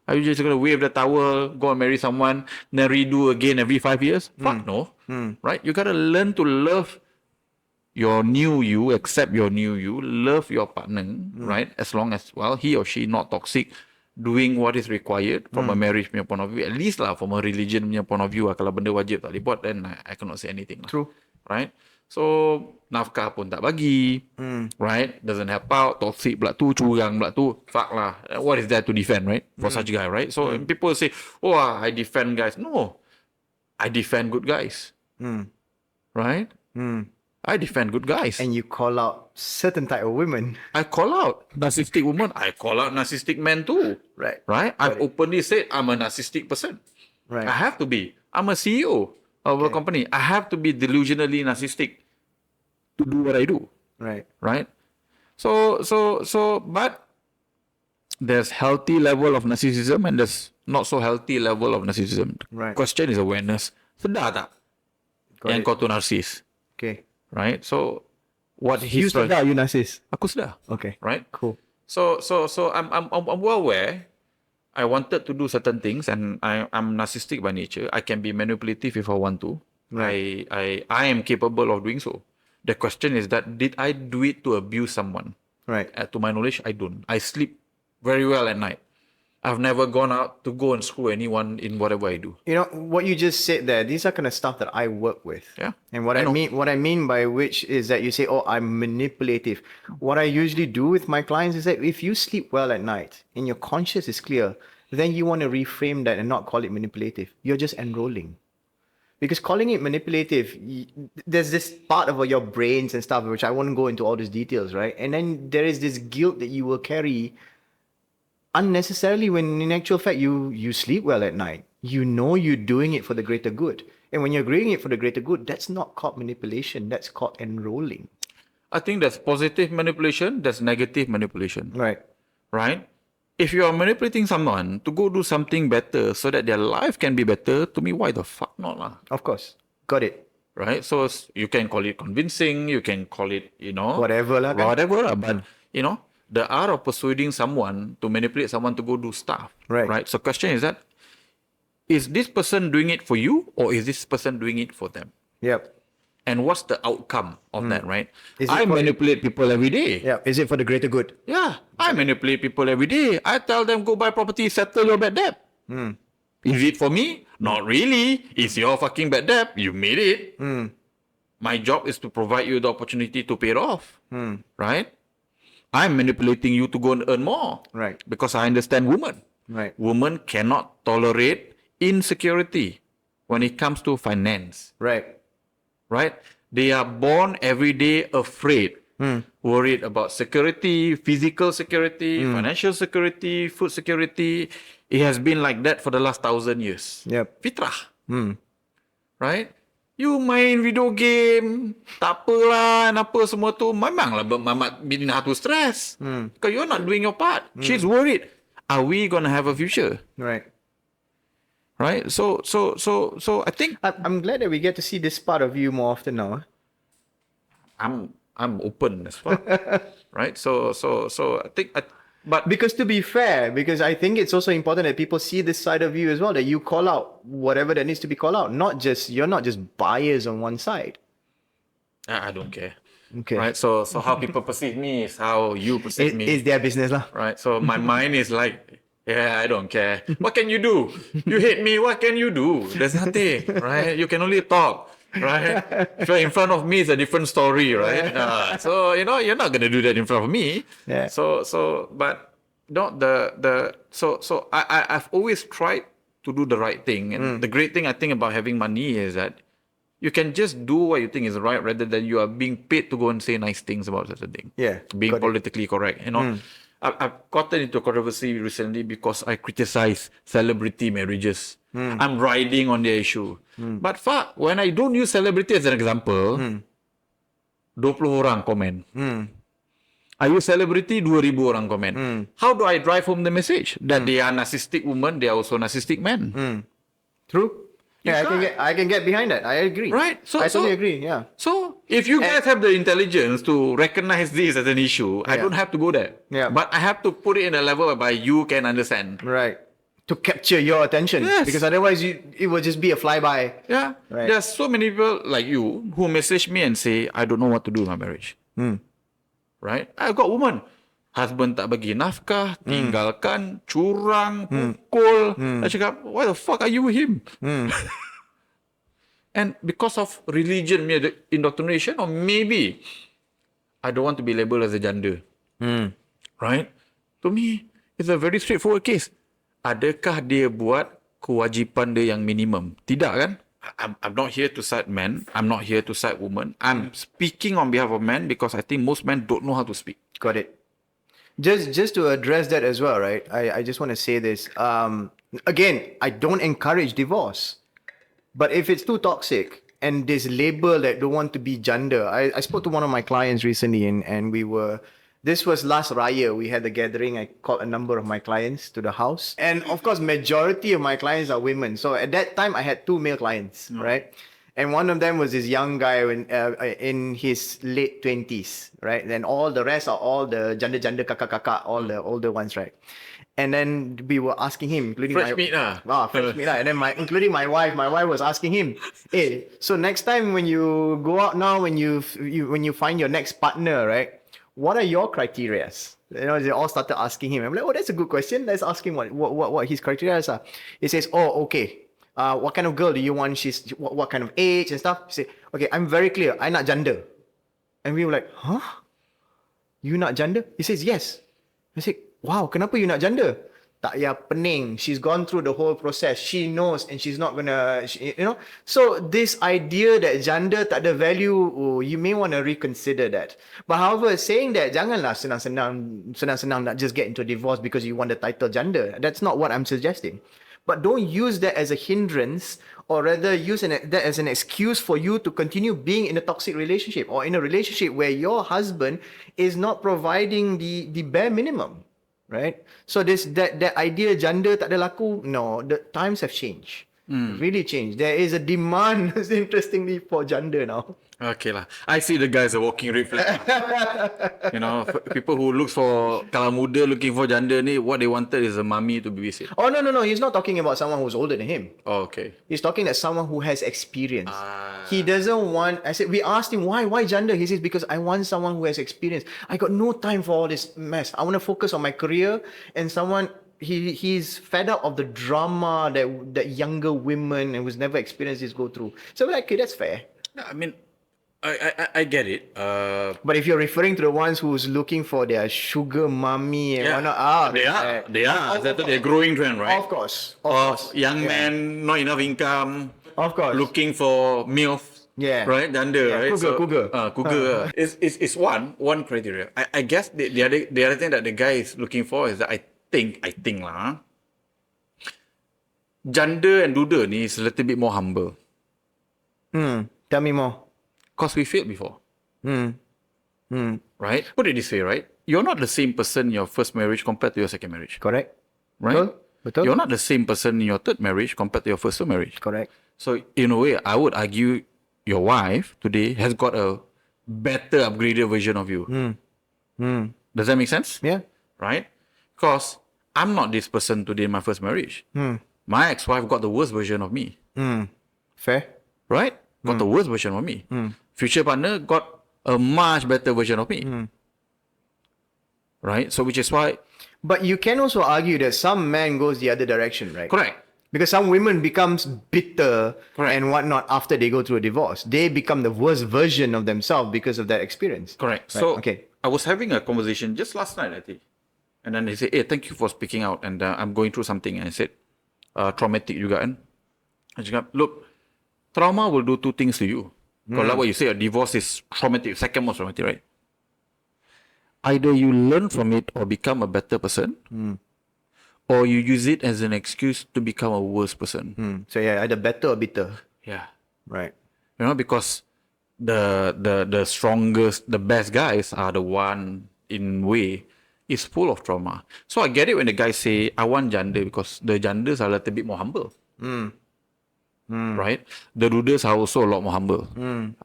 Are you just going to wave the towel, go and marry someone, then redo again every 5 years? Fuck no. Right? You got to learn to love your new you, accept your new you, love your partner, right? As long as, well, he or she not toxic, doing what is required from a marriage punya point of view, at least lah from a religion punya point of view lah. Kalau benda wajib tak boleh buat, then I cannot say anything lah. True. Right? So, nafkah pun tak bagi, right? Doesn't help out, toxic pula tu, curang pula tu, fuck lah. What is that to defend, right? For such guy, right? So, people say, oh, I defend guys. No, I defend good guys. Right? I defend good guys. And you call out certain type of women. I call out narcissistic women. I call out narcissistic men too. Right. Right? I've openly said I'm a narcissistic person. Right. I have to be. I'm a CEO of a company. I have to be delusionally narcissistic to do what I do. Right. Right? So, but there's healthy level of narcissism and there's not so healthy level of narcissism. Right. Question is awareness. Sedar tak? Yang kau tu narsis. Okay. Right? So, what You he's sedar you narcissist? Aku sedar. Okay. Right? Cool. So I'm well aware. I wanted to do certain things, and I'm narcissistic by nature. I can be manipulative if I want to. Right. I am capable of doing so. The question is that, did I do it to abuse someone? Right. To my knowledge, I don't. I sleep very well at night. I've never gone out to go and screw anyone in whatever I do. You know what you just said there. These are kind of stuff that I work with. Yeah. And what I mean by which is that you say, "Oh, I'm manipulative." What I usually do with my clients is that if you sleep well at night and your conscience is clear, then you want to reframe that and not call it manipulative. You're just enrolling. Because calling it manipulative, there's this part of your brains and stuff, which I won't go into all these details, right? And then there is this guilt that you will carry unnecessarily when in actual fact you sleep well at night. You know you're doing it for the greater good. And when you're doing it for the greater good, that's not called manipulation. That's called enrolling. I think there's positive manipulation, there's negative manipulation. Right. Right? If you are manipulating someone to go do something better so that their life can be better, to me, why the fuck not? Of course. Got it. Right? So you can call it convincing, you can call it, Whatever lah kan? whatever lah. But, the art of persuading someone to manipulate someone to go do stuff. Right. So question is that, is this person doing it for you or is this person doing it for them? Yep. And what's the outcome of that, right? Is it I for- manipulate people every day. Yeah. Is it for the greater good? Yeah, I manipulate people every day. I tell them, go buy property, settle your bad debt. Is it for me? Not really. It's your fucking bad debt. You made it. My job is to provide you the opportunity to pay it off. Right? I'm manipulating you to go and earn more. Right. Because I understand women. Right. Women cannot tolerate insecurity when it comes to finance. Right. Right? They are born every day afraid, worried about security, physical security, financial security, food security. It has been like that for the last 1,000 years. Yep. Fitrah. Right? You main video game, tak apalah, apa semua tu, memanglah Mamat bin Hatu stress. Because you're not doing your part. She's worried. Are we going to have a future? Right. Right? So I think I'm glad that we get to see this part of you more often now. I'm open as well. Right? So I think but Because to be fair, because I think it's also important that people see this side of you as well, that you call out whatever that needs to be called out. You're not just biased on one side. I don't care. Okay. Right? So how people perceive me is how you perceive me. It's their business lah. Right? So my mind is like, yeah, I don't care. What can you do? You hate me, what can you do? There's nothing, right? You can only talk, right? If you're in front of me, it's a different story, right? So, you're not going to do that in front of me. Yeah. But I've always tried to do the right thing. And the great thing I think about having money is that you can just do what you think is right rather than you are being paid to go and say nice things about such a thing. Yeah, Being got it. politically correct, I've gotten into controversy recently because I criticize celebrity marriages. I'm riding on the issue. But fuck, when I don't use celebrity as an example, 20 orang komen. I use celebrity, 2,000 orang komen. How do I drive home the message? That they are narcissistic women, they are also narcissistic men. True. Yeah, I can get behind that. I agree. Right. I totally agree. Yeah. So, if you guys have the intelligence to recognize this as an issue, I don't have to go there. Yeah. But I have to put it in a level whereby you can understand. Right. To capture your attention. Yes. Because otherwise it will just be a flyby. Yeah. Right. There's so many people like you who message me and say, I don't know what to do in my marriage. Right? I got woman. Husband tak bagi nafkah, tinggalkan, curang, pukul. I cakap, why the fuck are you with him? And because of religion indoctrination, or maybe I don't want to be labeled as a janda. Right? To me, it's a very straightforward case. Adakah dia buat kewajipan dia yang minimum? Tidak kan? I'm not here to side men. I'm not here to side women. I'm speaking on behalf of men because I think most men don't know how to speak. Got it. Just to address that as well, right? I just want to say this. Again, I don't encourage divorce. But if it's too toxic and this label that don't want to be gender, I spoke to one of my clients recently and this was last Raya. We had a gathering. I called a number of my clients to the house. And of course, majority of my clients are women. So at that time, I had 2 male clients, right? And one of them was this young guy in his late 20s, right? Then all the rest are all the janda kakak, all the older ones, right? And then we were asking him, including Fresh meat lah. Fresh meat lah. And then including my wife was asking him, hey, so next time when you go out now, when you find your next partner, right? What are your criterias? They all started asking him. I'm like, oh, that's a good question. Let's ask him what his criteria are. He says, oh, okay. What kind of girl do you want? She's what kind of age and stuff? He said, okay, I'm very clear. I not gender. And we were like, huh? You not gender? He says, yes. I said, wow, kenapa you nak janda? tak payah pening. She's gone through the whole process. She knows and she's not gonna, So this idea that janda tak ada value, you may want to reconsider that. But however, saying that, janganlah senang-senang nak just get into a divorce because you want the title janda. That's not what I'm suggesting. But don't use that as a hindrance, or rather use that as an excuse for you to continue being in a toxic relationship or in a relationship where your husband is not providing the bare minimum. Right? So that idea janda tak ada laku, no, the times have changed. Really changed. There is a demand, interestingly, for janda now. Okay lah. I see the guys are walking red flag. People who look for, kalau muda looking for janda ni, what they wanted is a mummy to babysit. Oh, no. He's not talking about someone who's older than him. Oh, okay. He's talking that someone who has experience. He doesn't want, we asked him, why janda? He says, because I want someone who has experience. I got no time for all this mess. I want to focus on my career, and someone, he's fed up of the drama that younger women and who's never experienced this go through. So we're like, okay, that's fair. I mean, I get it. But if you're referring to the ones who's looking for their sugar mommy and whatnot, they are. That's a growing trend, right? Of course. Young men, not enough income. Of course. Looking for MILF. Yeah. Right? Janda, right? Cougar. It's one criteria. I guess the other thing that the guy is looking for is that I think lah. Janda and duda ni is a little bit more humble. Tell me more. Because we failed before. Right? Put it this way, right? You're not the same person in your first marriage compared to your second marriage. Correct. Right? Betul. You're not the same person in your third marriage compared to your first two marriage. Correct. So, in a way, I would argue your wife today has got a better upgraded version of you. Does that make sense? Yeah. Right? Because I'm not this person today in my first marriage. My ex-wife got the worst version of me. Fair. Right? Got the worst version of me. Future partner got a much better version of me. Right? So which is why... But you can also argue that some man goes the other direction, right? Correct. Because some women becomes bitter Correct. and whatnot after they go through a divorce. They become the worst version of themselves because of that experience. Correct. Right? So okay. I was having a conversation just last night, I think. And then they said, hey, thank you for speaking out. And I'm going through something. And I said, traumatic juga kan. I cakap, look, trauma will do two things to you. Kalau like what you say, a divorce is traumatic, second most traumatic, right? Either you learn from it or become a better person, or you use it as an excuse to become a worse person. So yeah, either better or bitter. Yeah. Right. Because the strongest, the best guys are the one in way is full of trauma. So I get it when the guys say, I want janda because the jandas are a little bit more humble. Right? The dudas are also a lot more humble.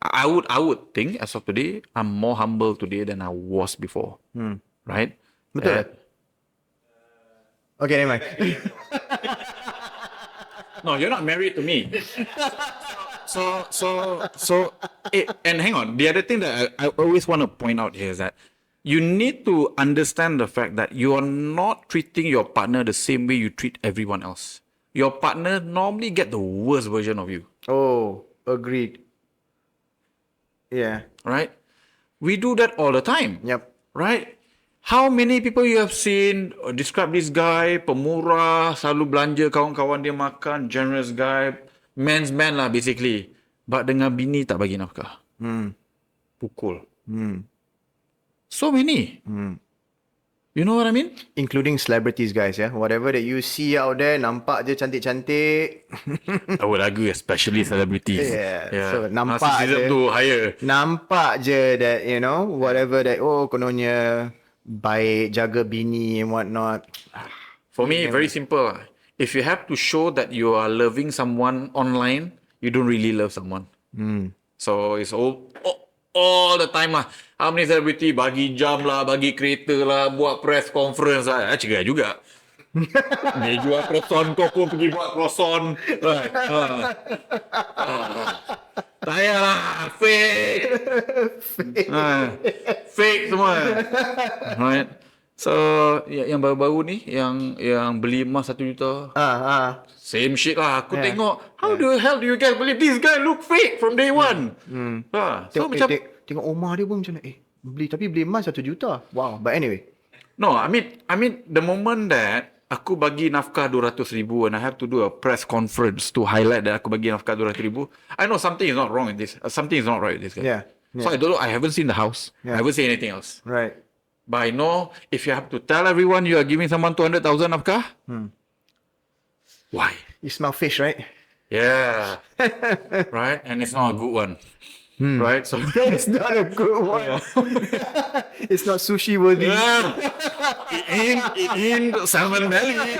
I would think, as of today, I'm more humble today than I was before. Right? Betul. Okay, never mind. No, you're not married to me. And hang on. The other thing that I always want to point out here is that you need to understand the fact that you are not treating your partner the same way you treat everyone else. Your partner normally get the worst version of you. Oh, agreed. Yeah. Right? We do that all the time. Yep. Right? How many people you have seen describe this guy, pemurah, selalu belanja kawan-kawan dia makan, generous guy, man's man lah basically. But dengan bini tak bagi nafkah. Pukul. So many. You know what I mean? Including celebrities, guys, yeah. Whatever that you see out there, nampak je cantik-cantik. I would argue especially celebrities. Yeah. So nampak narcissism je. tu higher. Nampak je that, whatever that, kononnya baik, jaga bini and whatnot. For me, very simple. If you have to show that you are loving someone online, you don't really love someone. So it's all the time lah. How many celebrity bagi jam lah, bagi kereta lah, buat press conference lah. Cegai juga. Dia jual croissant, kau pun pergi buat croissant. Right. Tak payahlah. Fake. Fake semua. Right. So, yang baru-baru ni, yang beli emas 1 juta. Same shit lah. Aku tengok, how the hell do you guys believe this guy look fake from day one? So macam... Tengok Omar dia pun macam beli emas 1 juta. Wow. But anyway. No, I mean the moment that aku bagi nafkah 200,000 and I have to do a press conference to highlight that aku bagi nafkah 200,000, I know something is not wrong with this. Something is not right with this guy. Yeah. So I don't know. I haven't seen the house. I Yeah. haven't seen anything else. Right. But I know if you have to tell everyone you are giving someone 200,000 nafkah, why? You smell fish, right? Yeah. Right? And it's not a good one. Right? So It's not a good one. It's not sushi worthy. yeah. It ain't salmon belly.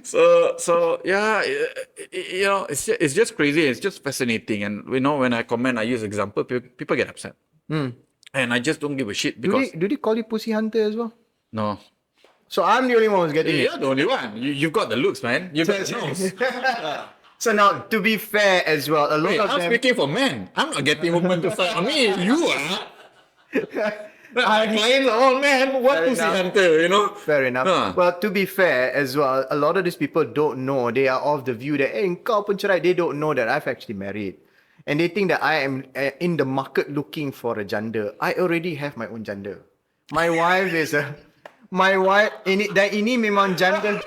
So yeah, you know, it's just crazy. It's just fascinating, and you know, when I comment, I use example, people get upset, and I just don't give a shit because Do they call you pussy hunter as well? no, So I'm the only one who's getting it. you're the only one. You've got the looks, man. You've got the nose. So now, to be fair as well, a lot Wait, of I'm them... speaking for men. I'm not getting women to fight on me. You are. My clients are all men. What Fair pussy enough. hunter, you know? Fair enough. Huh. Well, to be fair as well, a lot of these people don't know. They are of the view that, hey, kau pun cerai. They don't know that I've actually married. And they think that I am in the market looking for a janda. I already have my own janda. My wife is a... My wife... Ini memang janda...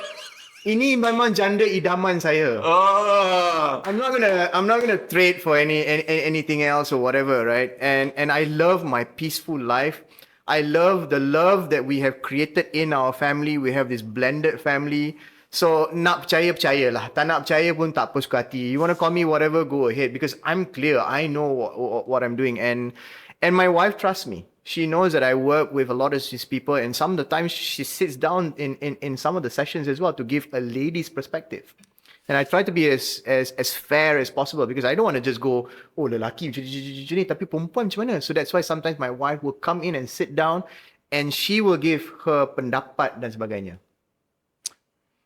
Ini memang janda idaman saya. Oh. I'm not gonna trade for anything else or whatever, right? And I love my peaceful life. I love the love that we have created in our family. We have this blended family. So nak percaya lah. Tak nak percaya pun tak apa suka hati. You want to call me whatever, go ahead, because I'm clear. I know what I'm doing, and my wife trusts me. She knows that I work with a lot of these people, and some of the times she sits down in some of the sessions as well to give a lady's perspective. And I try to be as fair as possible, because I don't want to just go, oh, lelaki macam ni, tapi perempuan macam mana? So that's why sometimes my wife will come in and sit down, and she will give her pendapat dan sebagainya.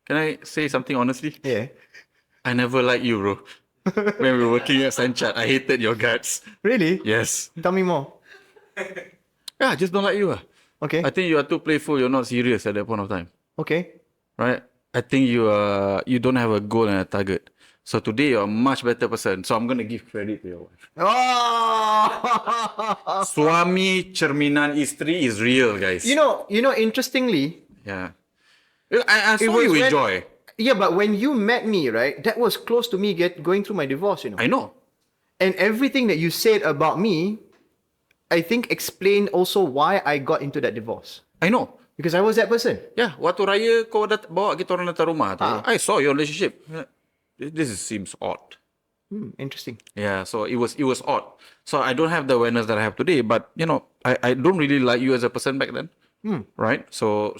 Can I say something honestly? Yeah. I never liked you, bro. When we were working at Sanchat, I hated your guts. Really? Yes. Tell me more. Yeah, I just don't like you. Okay. I think you are too playful. You're not serious at that point of time. Okay. Right? I think you don't have a goal and a target. So today you're a much better person. So I'm going to give credit to your wife. Oh! Suami cerminan istri is real, guys. You know, interestingly, Yeah. I saw was you when- enjoy. yeah, but when you met me, right, that was close to me going through my divorce, you know. I know. And everything that you said about me, I think explained also why I got into that divorce. I know. Because I was that person. Yeah, waktu raya kau bawa kita orang datang rumah tu, I saw your relationship. Seems odd. Interesting. Yeah, so it was odd. So I don't have the awareness that I have today, but you know, I don't really like you as a person back then. Right? So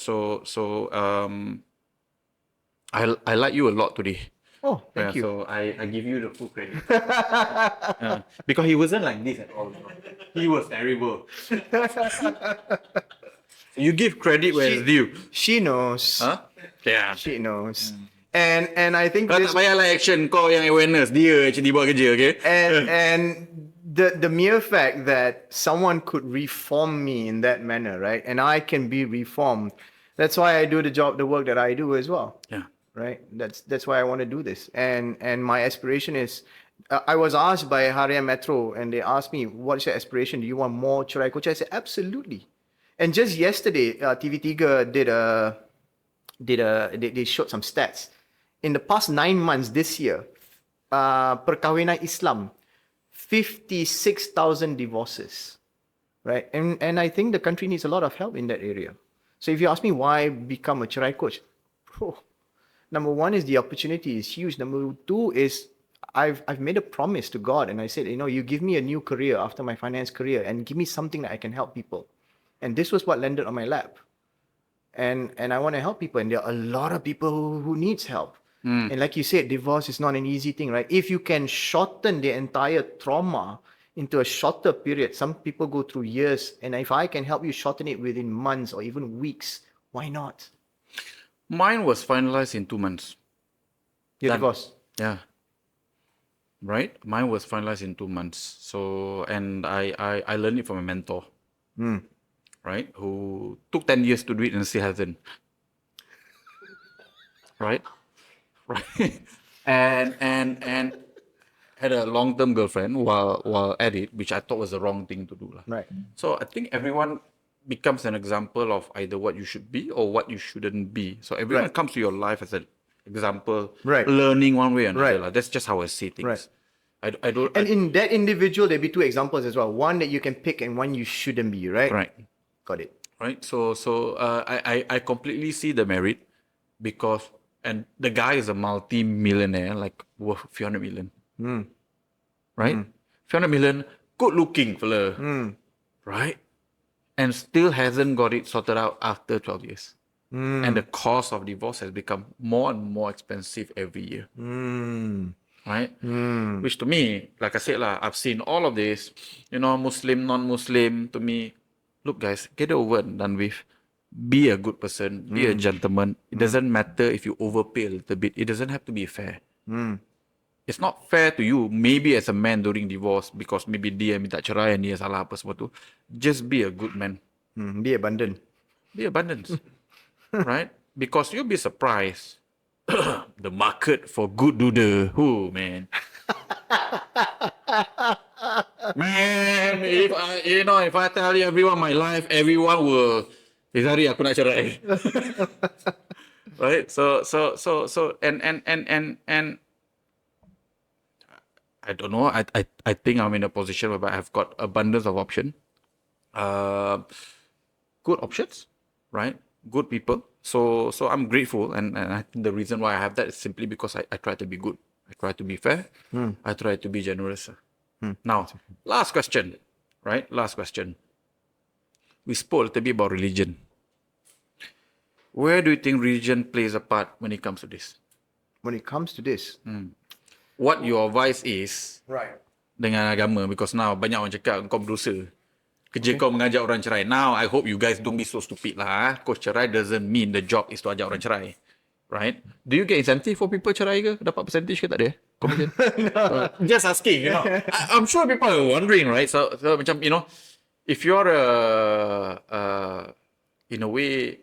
I like you a lot today. Oh, thank you. So I give you the full credit. Yeah, because he wasn't like this at all. You know. He was terrible. You give credit where it's due. She knows. Huh? Yeah. She knows. And I think Kau this, tak payahlah action, kau yang awareness. Dia je dibuat kerja, okay? and the mere fact that someone could reform me in that manner, right? And I can be reformed. That's why I do the work that I do as well. Yeah. Right? That's why I want to do this. And my aspiration is, I was asked by Harian Metro, and they asked me, what's your aspiration? Do you want more Cerai coach? I said, absolutely. And just yesterday, TV3 they showed some stats. In the past 9 months this year, perkahwinan Islam, 56,000 divorces. Right? And I think the country needs a lot of help in that area. So if you ask me why become a Cerai coach, number one is the opportunity is huge. Number two is I've made a promise to God, and I said, you know, you give me a new career after my finance career, and give me something that I can help people. And this was what landed on my lap. And I want to help people, and there are a lot of people who needs help. And like you said, divorce is not an easy thing, right? If you can shorten the entire trauma into a shorter period, some people go through years, and if I can help you shorten it within months or even weeks, why not? Mine was finalized in 2 months. Your Done. divorce. Yeah. Right? Mine was finalized in 2 months. So, and I learned it from a mentor. Right? Who took 10 years to do it and still hasn't. Right? Right? And had a long-term girlfriend while at it, which I thought was the wrong thing to do. Right. So I think everyone becomes an example of either what you should be or what you shouldn't be. So everyone Right. comes to your life as an example, Right. learning one way or another. Right. Like, that's just how I see things. Right. I don't. And in that individual, there'll be two examples as well. One that you can pick and one you shouldn't be, right? Right. Got it. Right. I completely see the merit because and the guy is a multi-millionaire, like worth a few hundred million. Right? Few hundred million, good looking fella. Right? And still hasn't got it sorted out after 12 years. And the cost of divorce has become more and more expensive every year. Right? Which to me, like I said, I've seen all of this, Muslim, non-Muslim, to me, look guys, get it over and done with. Be a good person, be a gentleman. It doesn't matter if you overpay a little bit. It doesn't have to be fair. It's not fair to you, maybe as a man during divorce, because maybe dia minta cerai and dia salah apa semua tu. Just be a good man. Be abundant. Be abundant. Right? Because you'll be surprised. The market for good duda. Oh, man. Man, if I tell you everyone my life, everyone will, Hari aku nak cerai. Right? So, and I don't know. I think I'm in a position where I've got abundance of option. Good options, right? Good people. So I'm grateful, and I think the reason why I have that is simply because I try to be good. I try to be fair. I try to be generous. Now, last question, right? Last question. We spoke a little bit about religion. Where do you think religion plays a part when it comes to this? When it comes to this. What your advice is Right. dengan agama, because now banyak orang cakap kau berdosa. Kerja kau mengajak orang cerai. Now, I hope you guys don't be so stupid lah. Coach cerai doesn't mean the job is to ajak orang cerai. Right? Do you get incentive for people cerai ke? Dapat percentage ke tak ada? Commission? Just asking, I'm sure people are wondering, right? So macam, if you're in a way,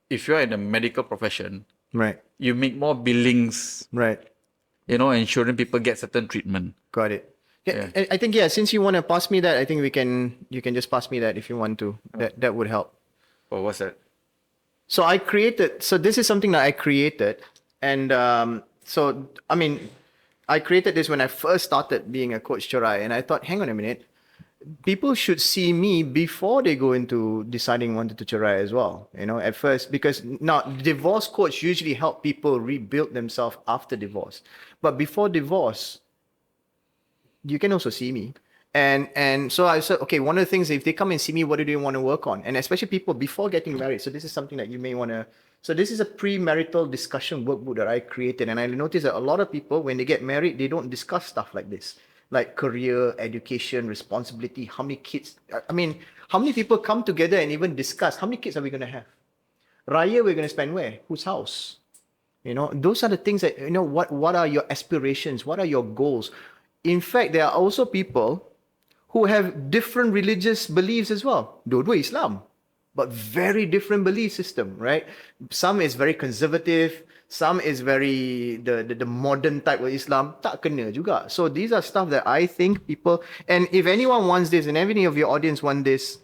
if you're in a medical profession, Right. you make more billings, Right. ensuring people get certain treatment. Got it. Yeah. I think, since you want to pass me that, I think you can just pass me that if you want to. That would help. Oh, what's that? So this is something that I created. And I created this when I first started being a coach Cerai. And I thought, hang on a minute, people should see me before they go into deciding wanted to Cerai as well. At first, because now divorce coach usually help people rebuild themselves after divorce. But before divorce, you can also see me. And so I said, okay, one of the things, if they come and see me, what do they want to work on? And especially people before getting married. So this is something that you may want to, so this is a premarital discussion workbook that I created. And I noticed that a lot of people, when they get married, they don't discuss stuff like this, like career, education, responsibility, how many kids, how many people come together and even discuss, how many kids are we going to have? Raya, we're going to spend where? Whose house? Those are the things that, what are your aspirations? What are your goals? In fact, there are also people who have different religious beliefs as well. Dua-dua Islam, but very different belief system, right? Some is very conservative, some is very the modern type of Islam. Tak kena juga. So these are stuff that I think people, and if anyone wants this, and any of your audience want this,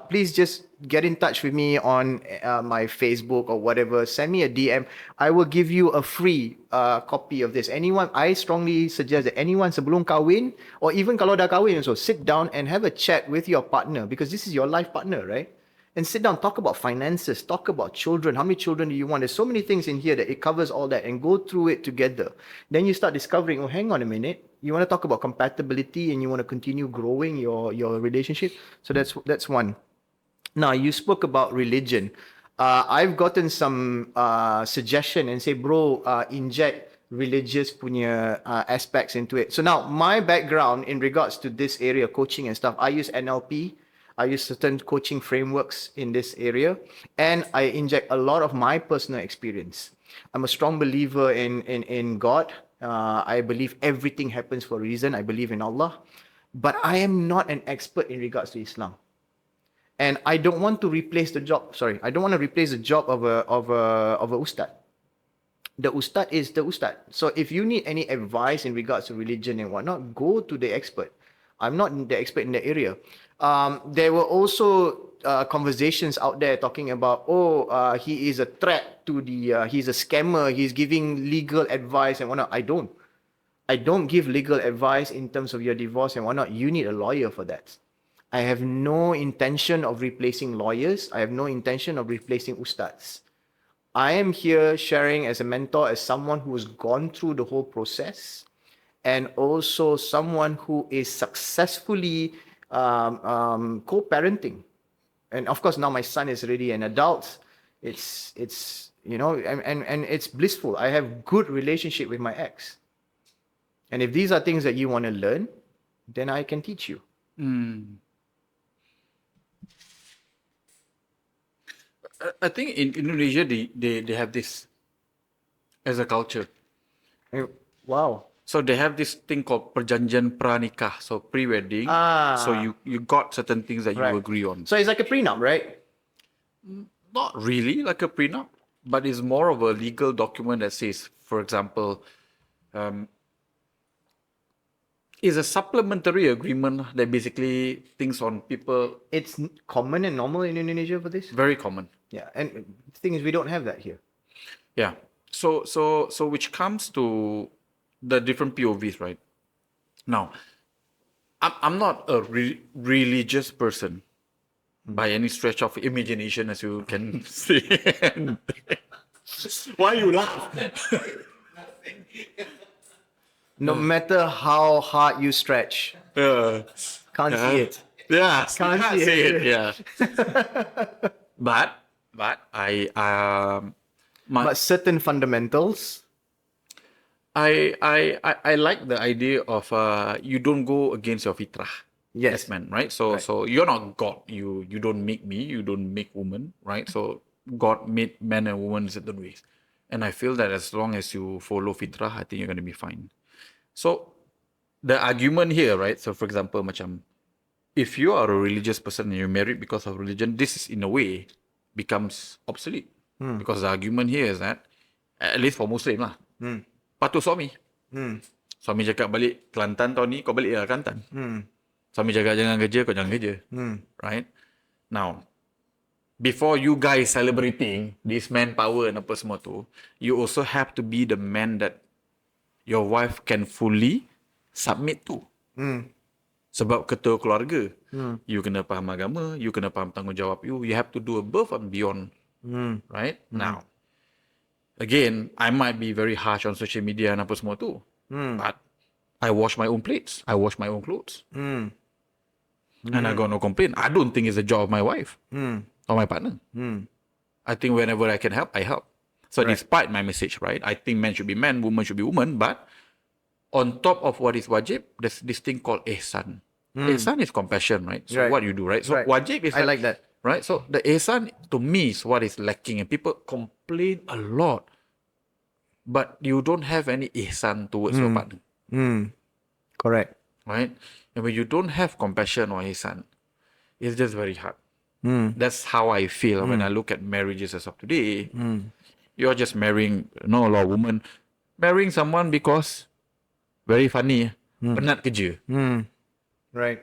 please just get in touch with me on my Facebook or whatever. Send me a DM. I will give you a free copy of this. I strongly suggest that anyone sebelum kahwin, or even kalau dah kahwin also, sit down and have a chat with your partner, because this is your life partner, right? And sit down, talk about finances, talk about children. How many children do you want? There's so many things in here that it covers all that, and go through it together. Then you start discovering, oh, hang on a minute. You want to talk about compatibility and you want to continue growing your relationship. So that's one. Now, you spoke about religion. I've gotten some suggestion and say, bro, inject religious punya aspects into it. So now, my background in regards to this area, coaching and stuff, I use NLP. I use certain coaching frameworks in this area, and I inject a lot of my personal experience. I'm a strong believer in God. I believe everything happens for a reason. I believe in Allah, but I am not an expert in regards to Islam. And I don't want to replace the job. Sorry, I don't want to replace the job of a ustad. The ustad is the ustad. So if you need any advice in regards to religion and whatnot, go to the expert. I'm not the expert in the area. There were also conversations out there talking about, he is a threat to he's a scammer, he's giving legal advice and whatnot. I don't give legal advice in terms of your divorce and whatnot. You need a lawyer for that. I have no intention of replacing lawyers. I have no intention of replacing ustads. I am here sharing as a mentor, as someone who has gone through the whole process, and also someone who is successfully co-parenting. And of course, now my son is already an adult. It's and it's blissful. I have good relationship with my ex. And if these are things that you want to learn, then I can teach you. I think in Indonesia they have this as a culture. Wow. So they have this thing called perjanjian pranikah, so pre-wedding. So you got certain things that you Right. agree on. So it's like a prenup, right? Not really like a prenup, but it's more of a legal document that says, for example, is a supplementary agreement that basically things on people. It's common and normal in Indonesia for this. Very common. Yeah, and the thing is, we don't have that here. Yeah. So which comes to the different POVs, right? Now, I'm not a religious person by any stretch of imagination, as you can see. Why you laugh? No matter how hard you stretch, can't see it. Yeah, Can't see see it. it. Yeah. but But certain fundamentals, I like the idea of you don't go against your fitrah. Yes. As man, right? So you're not God. You don't make me. You don't make woman, right? So God made man and woman in certain ways, and I feel that as long as you follow fitrah, I think you're gonna be fine. So the argument here, right? So for example, macam if you are a religious person and you're married because of religion, this is in a way becomes obsolete. Because the argument here is that, at least for Muslim lah, patuh suami. Suami cakap balik Kelantan tahun ni, kau balik lah Kelantan. Suami cakap jangan kerja, kau jangan kerja. Right? Now, before you guys celebrating this manpower and apa semua tu, you also have to be the man that your wife can fully submit to. Sebab ketua keluarga, you kena faham agama, you kena faham tanggungjawab you have to do above and beyond. Right? Now, again, I might be very harsh on social media and apa semua tu, but I wash my own plates, I wash my own clothes, and I got no complaint. I don't think it's the job of my wife or my partner. I think whenever I can help, I help. So despite my message, right, I think men should be men, women should be women, but on top of what is wajib, there's this thing called ihsan. Ihsan is compassion, right? So what you do, right? So wajib is I like that. Right? So the ihsan to me is what is lacking, and people complain a lot, but you don't have any ihsan towards your partner. Correct. Right? And when you don't have compassion or ihsan, it's just very hard. That's how I feel when I look at marriages as of today. You're just marrying, a lot of women marrying someone because very funny, penat kerja. Right.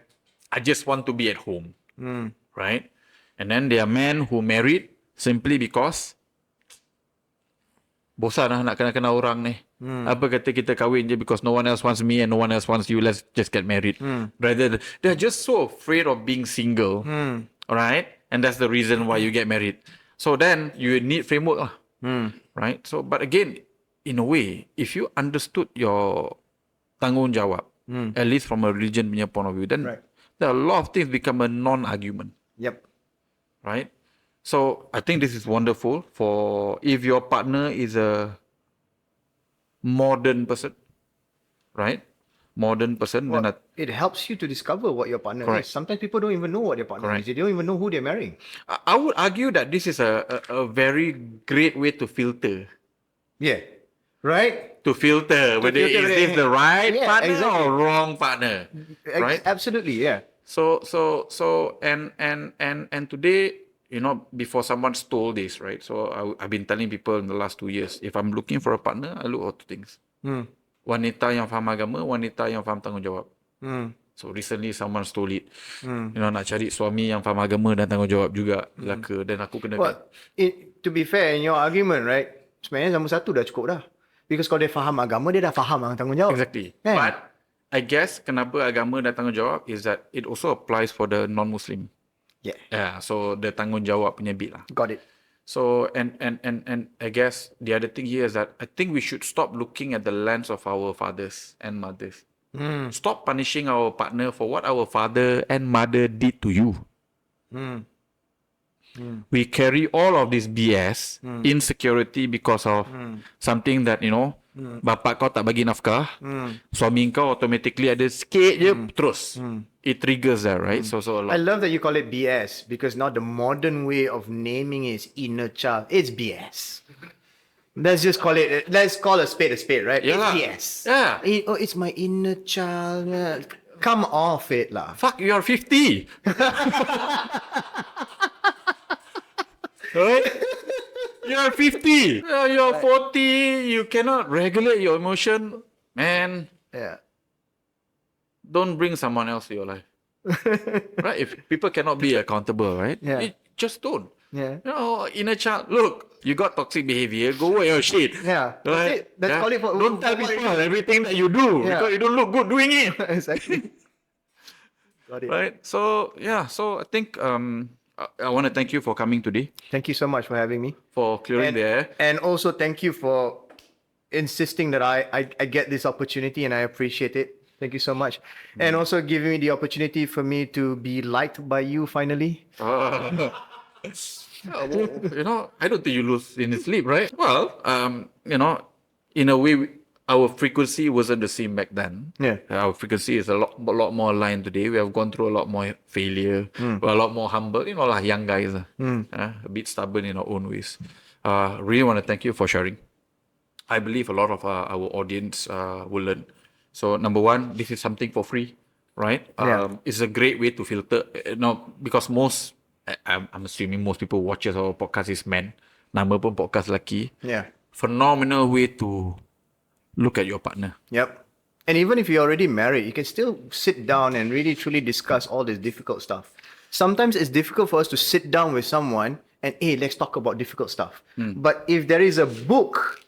I just want to be at home. Right? And then there are men who married simply because bosan lah nak kenal-kenal orang ni. Apa kata kita kahwin je because no one else wants me and no one else wants you, let's just get married. Rather, they're just so afraid of being single. Right? And that's the reason why you get married. So then you need framework lah. Right? So, but again, in a way, if you understood your tanggungjawab, at least from a religion punya point of view, then there are a lot of things become a non-argument. Yep. Right? So I think this is wonderful for if your partner is a modern person, right? Modern person. Well, then it helps you to discover what your partner Correct. is. Sometimes people don't even know what their partner is. They don't even know who they're marrying. I would argue that this is a very great way to filter. Yeah. Right? To filter whether filter is this the right Yeah, partner exactly. or wrong partner. Right? Absolutely, yeah. So and today, before someone stole this, right? So I've been telling people in the last 2 years, if I'm looking for a partner, I look at two things. Wanita yang faham agama, wanita yang faham tanggungjawab. So recently someone stole it. Nak cari suami yang faham agama dan tanggungjawab juga. Laka. Dan aku kena... Well, to be fair, in your argument, right? Sebenarnya nombor satu dah cukup dah. Because kalau dia faham agama, dia dah faham tanggungjawab. Exactly. Kan? But I guess kenapa agama dan tanggungjawab is that it also applies for the non-Muslim. Yeah. Yeah, so the tanggungjawab punya bit lah. Got it. So and I guess the other thing here is that I think we should stop looking at the lens of our fathers and mothers. Stop punishing our partner for what our father and mother did to you. We carry all of this BS, insecurity because of something that, bapak kau tak bagi nafkah, suami kau automatically ada sikit je, terus. It triggers that, right? So a lot. I love that you call it BS because now the modern way of naming is inner child. It's BS. Let's just call it, let's call a spade, right? Yeah. It's BS. Yeah. It's my inner child. Come off it lah. Fuck, you are 50. Right? You're 50. You're 40. You cannot regulate your emotion. Man, Yeah. don't bring someone else to your life. Right? If people cannot be accountable, right? Yeah. Just don't. Yeah. Inner child, look, you got toxic behavior, go away your shit. Yeah. Right? Let's call it for... Don't tell people everything that you do because you don't look good doing it. Exactly. Got it. Right? So, yeah. So, I think I want to thank you for coming today, Thank you so much for having me. for clearing the air. And also thank you for insisting that I get this opportunity and I appreciate it. Thank you so much. And also giving me the opportunity for me to be liked by you finally. I don't think you lose in sleep, right? Well, in a way, our frequency wasn't the same back then. Yeah. Our frequency is a lot more aligned today. We have gone through a lot more failure. We're a lot more humble. Like young guys, a bit stubborn in our own ways. Really want to thank you for sharing. I believe a lot of our audience will learn. So number one, this is something for free, right? It's a great way to filter. Because I'm assuming most people watches our podcast is men. Nama pun Podcast Lelaki. Yeah. Phenomenal way to look at your partner. Yep. And even if you're already married, you can still sit down and really truly discuss all this difficult stuff. Sometimes it's difficult for us to sit down with someone and, hey, let's talk about difficult stuff. But if there is a book,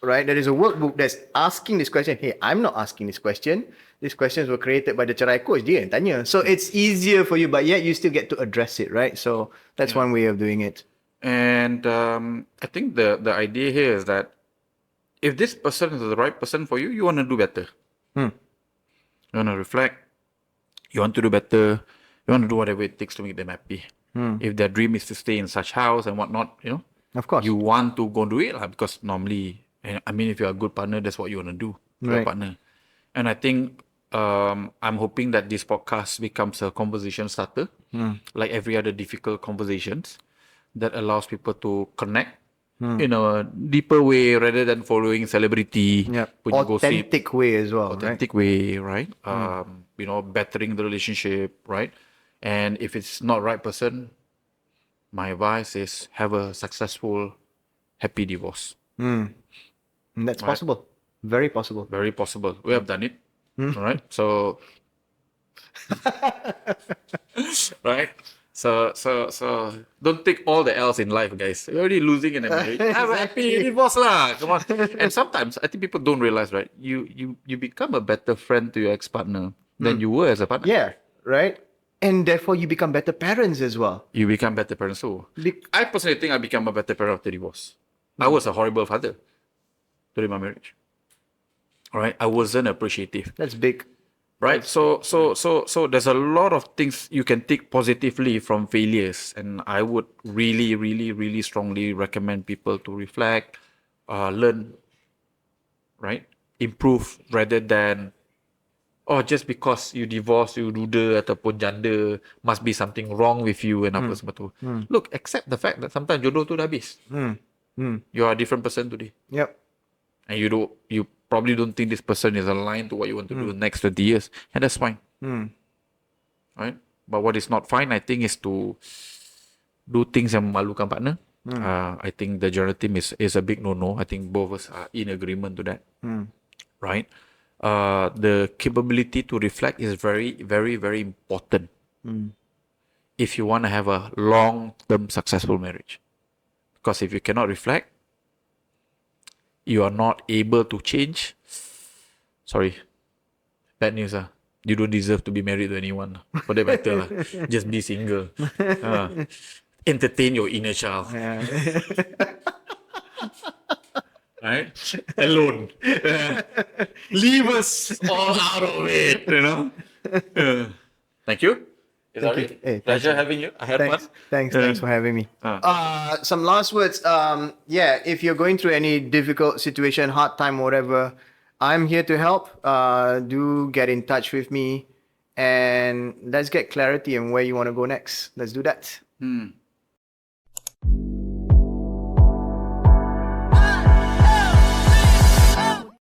right, there is a workbook that's asking this question, hey, I'm not asking this question. These questions were created by the Cerai coach. Dia yang tanya. So it's easier for you, but yet you still get to address it, right? So that's one way of doing it. And I think the idea here is that if this person is the right person for you, you want to do better. You want to reflect. You want to do better. You want to do whatever it takes to make them happy. If their dream is to stay in such house and whatnot, Of course. you want to go do it because normally, if you're a good partner, that's what you want to do for your Right. partner. And I think I'm hoping that this podcast becomes a conversation starter, like every other difficult conversations, that allows people to connect in a deeper way rather than following celebrity, punya gossip. Authentic way as well, Authentic way, right? Bettering the relationship, right? And if it's not right person, my advice is have a successful, happy divorce. right? And that's possible. Very possible. Very possible. We have done it. All right. So, right. So don't take all the L's in life, guys. You're already losing in a marriage. Have a happy divorce lah. Come on. And sometimes I think people don't realize, right? You become a better friend to your ex-partner than you were as a partner. Yeah, right? And therefore you become better parents as well. You become better parents too. I personally think I become a better parent after divorce. I was a horrible father during my marriage. All right. I wasn't appreciative. That's big. Right. So there's a lot of things you can take positively from failures, and I would really, really, really strongly recommend people to reflect, learn, right, improve rather than, just because you divorce, you duda ataupun janda, must be something wrong with you and apa semua tu. Look, accept the fact that sometimes jodoh tu dah habis. You are a different person today, Yep. and you probably don't think this person is aligned to what you want to do the next 20 years, and that's fine. Right? But what is not fine, I think, is to do things yang memalukan partner. I think the general team is a big no-no. I think both of us are in agreement to that. Right? the capability to reflect is very, very, very important if you want to have a long-term successful marriage. Because if you cannot reflect, you are not able to change. Sorry, bad news. You don't deserve to be married to anyone. For that matter, just be single. Entertain your inner child. Right? Alone. Leave us all out of it, you know? Thank you. Thank you. Hey, Pleasure having you. I had fun. Thanks for having me. Some last words. Yeah, if you're going through any difficult situation, hard time, whatever, I'm here to help. Do get in touch with me, and let's get clarity on where you want to go next. Let's do that.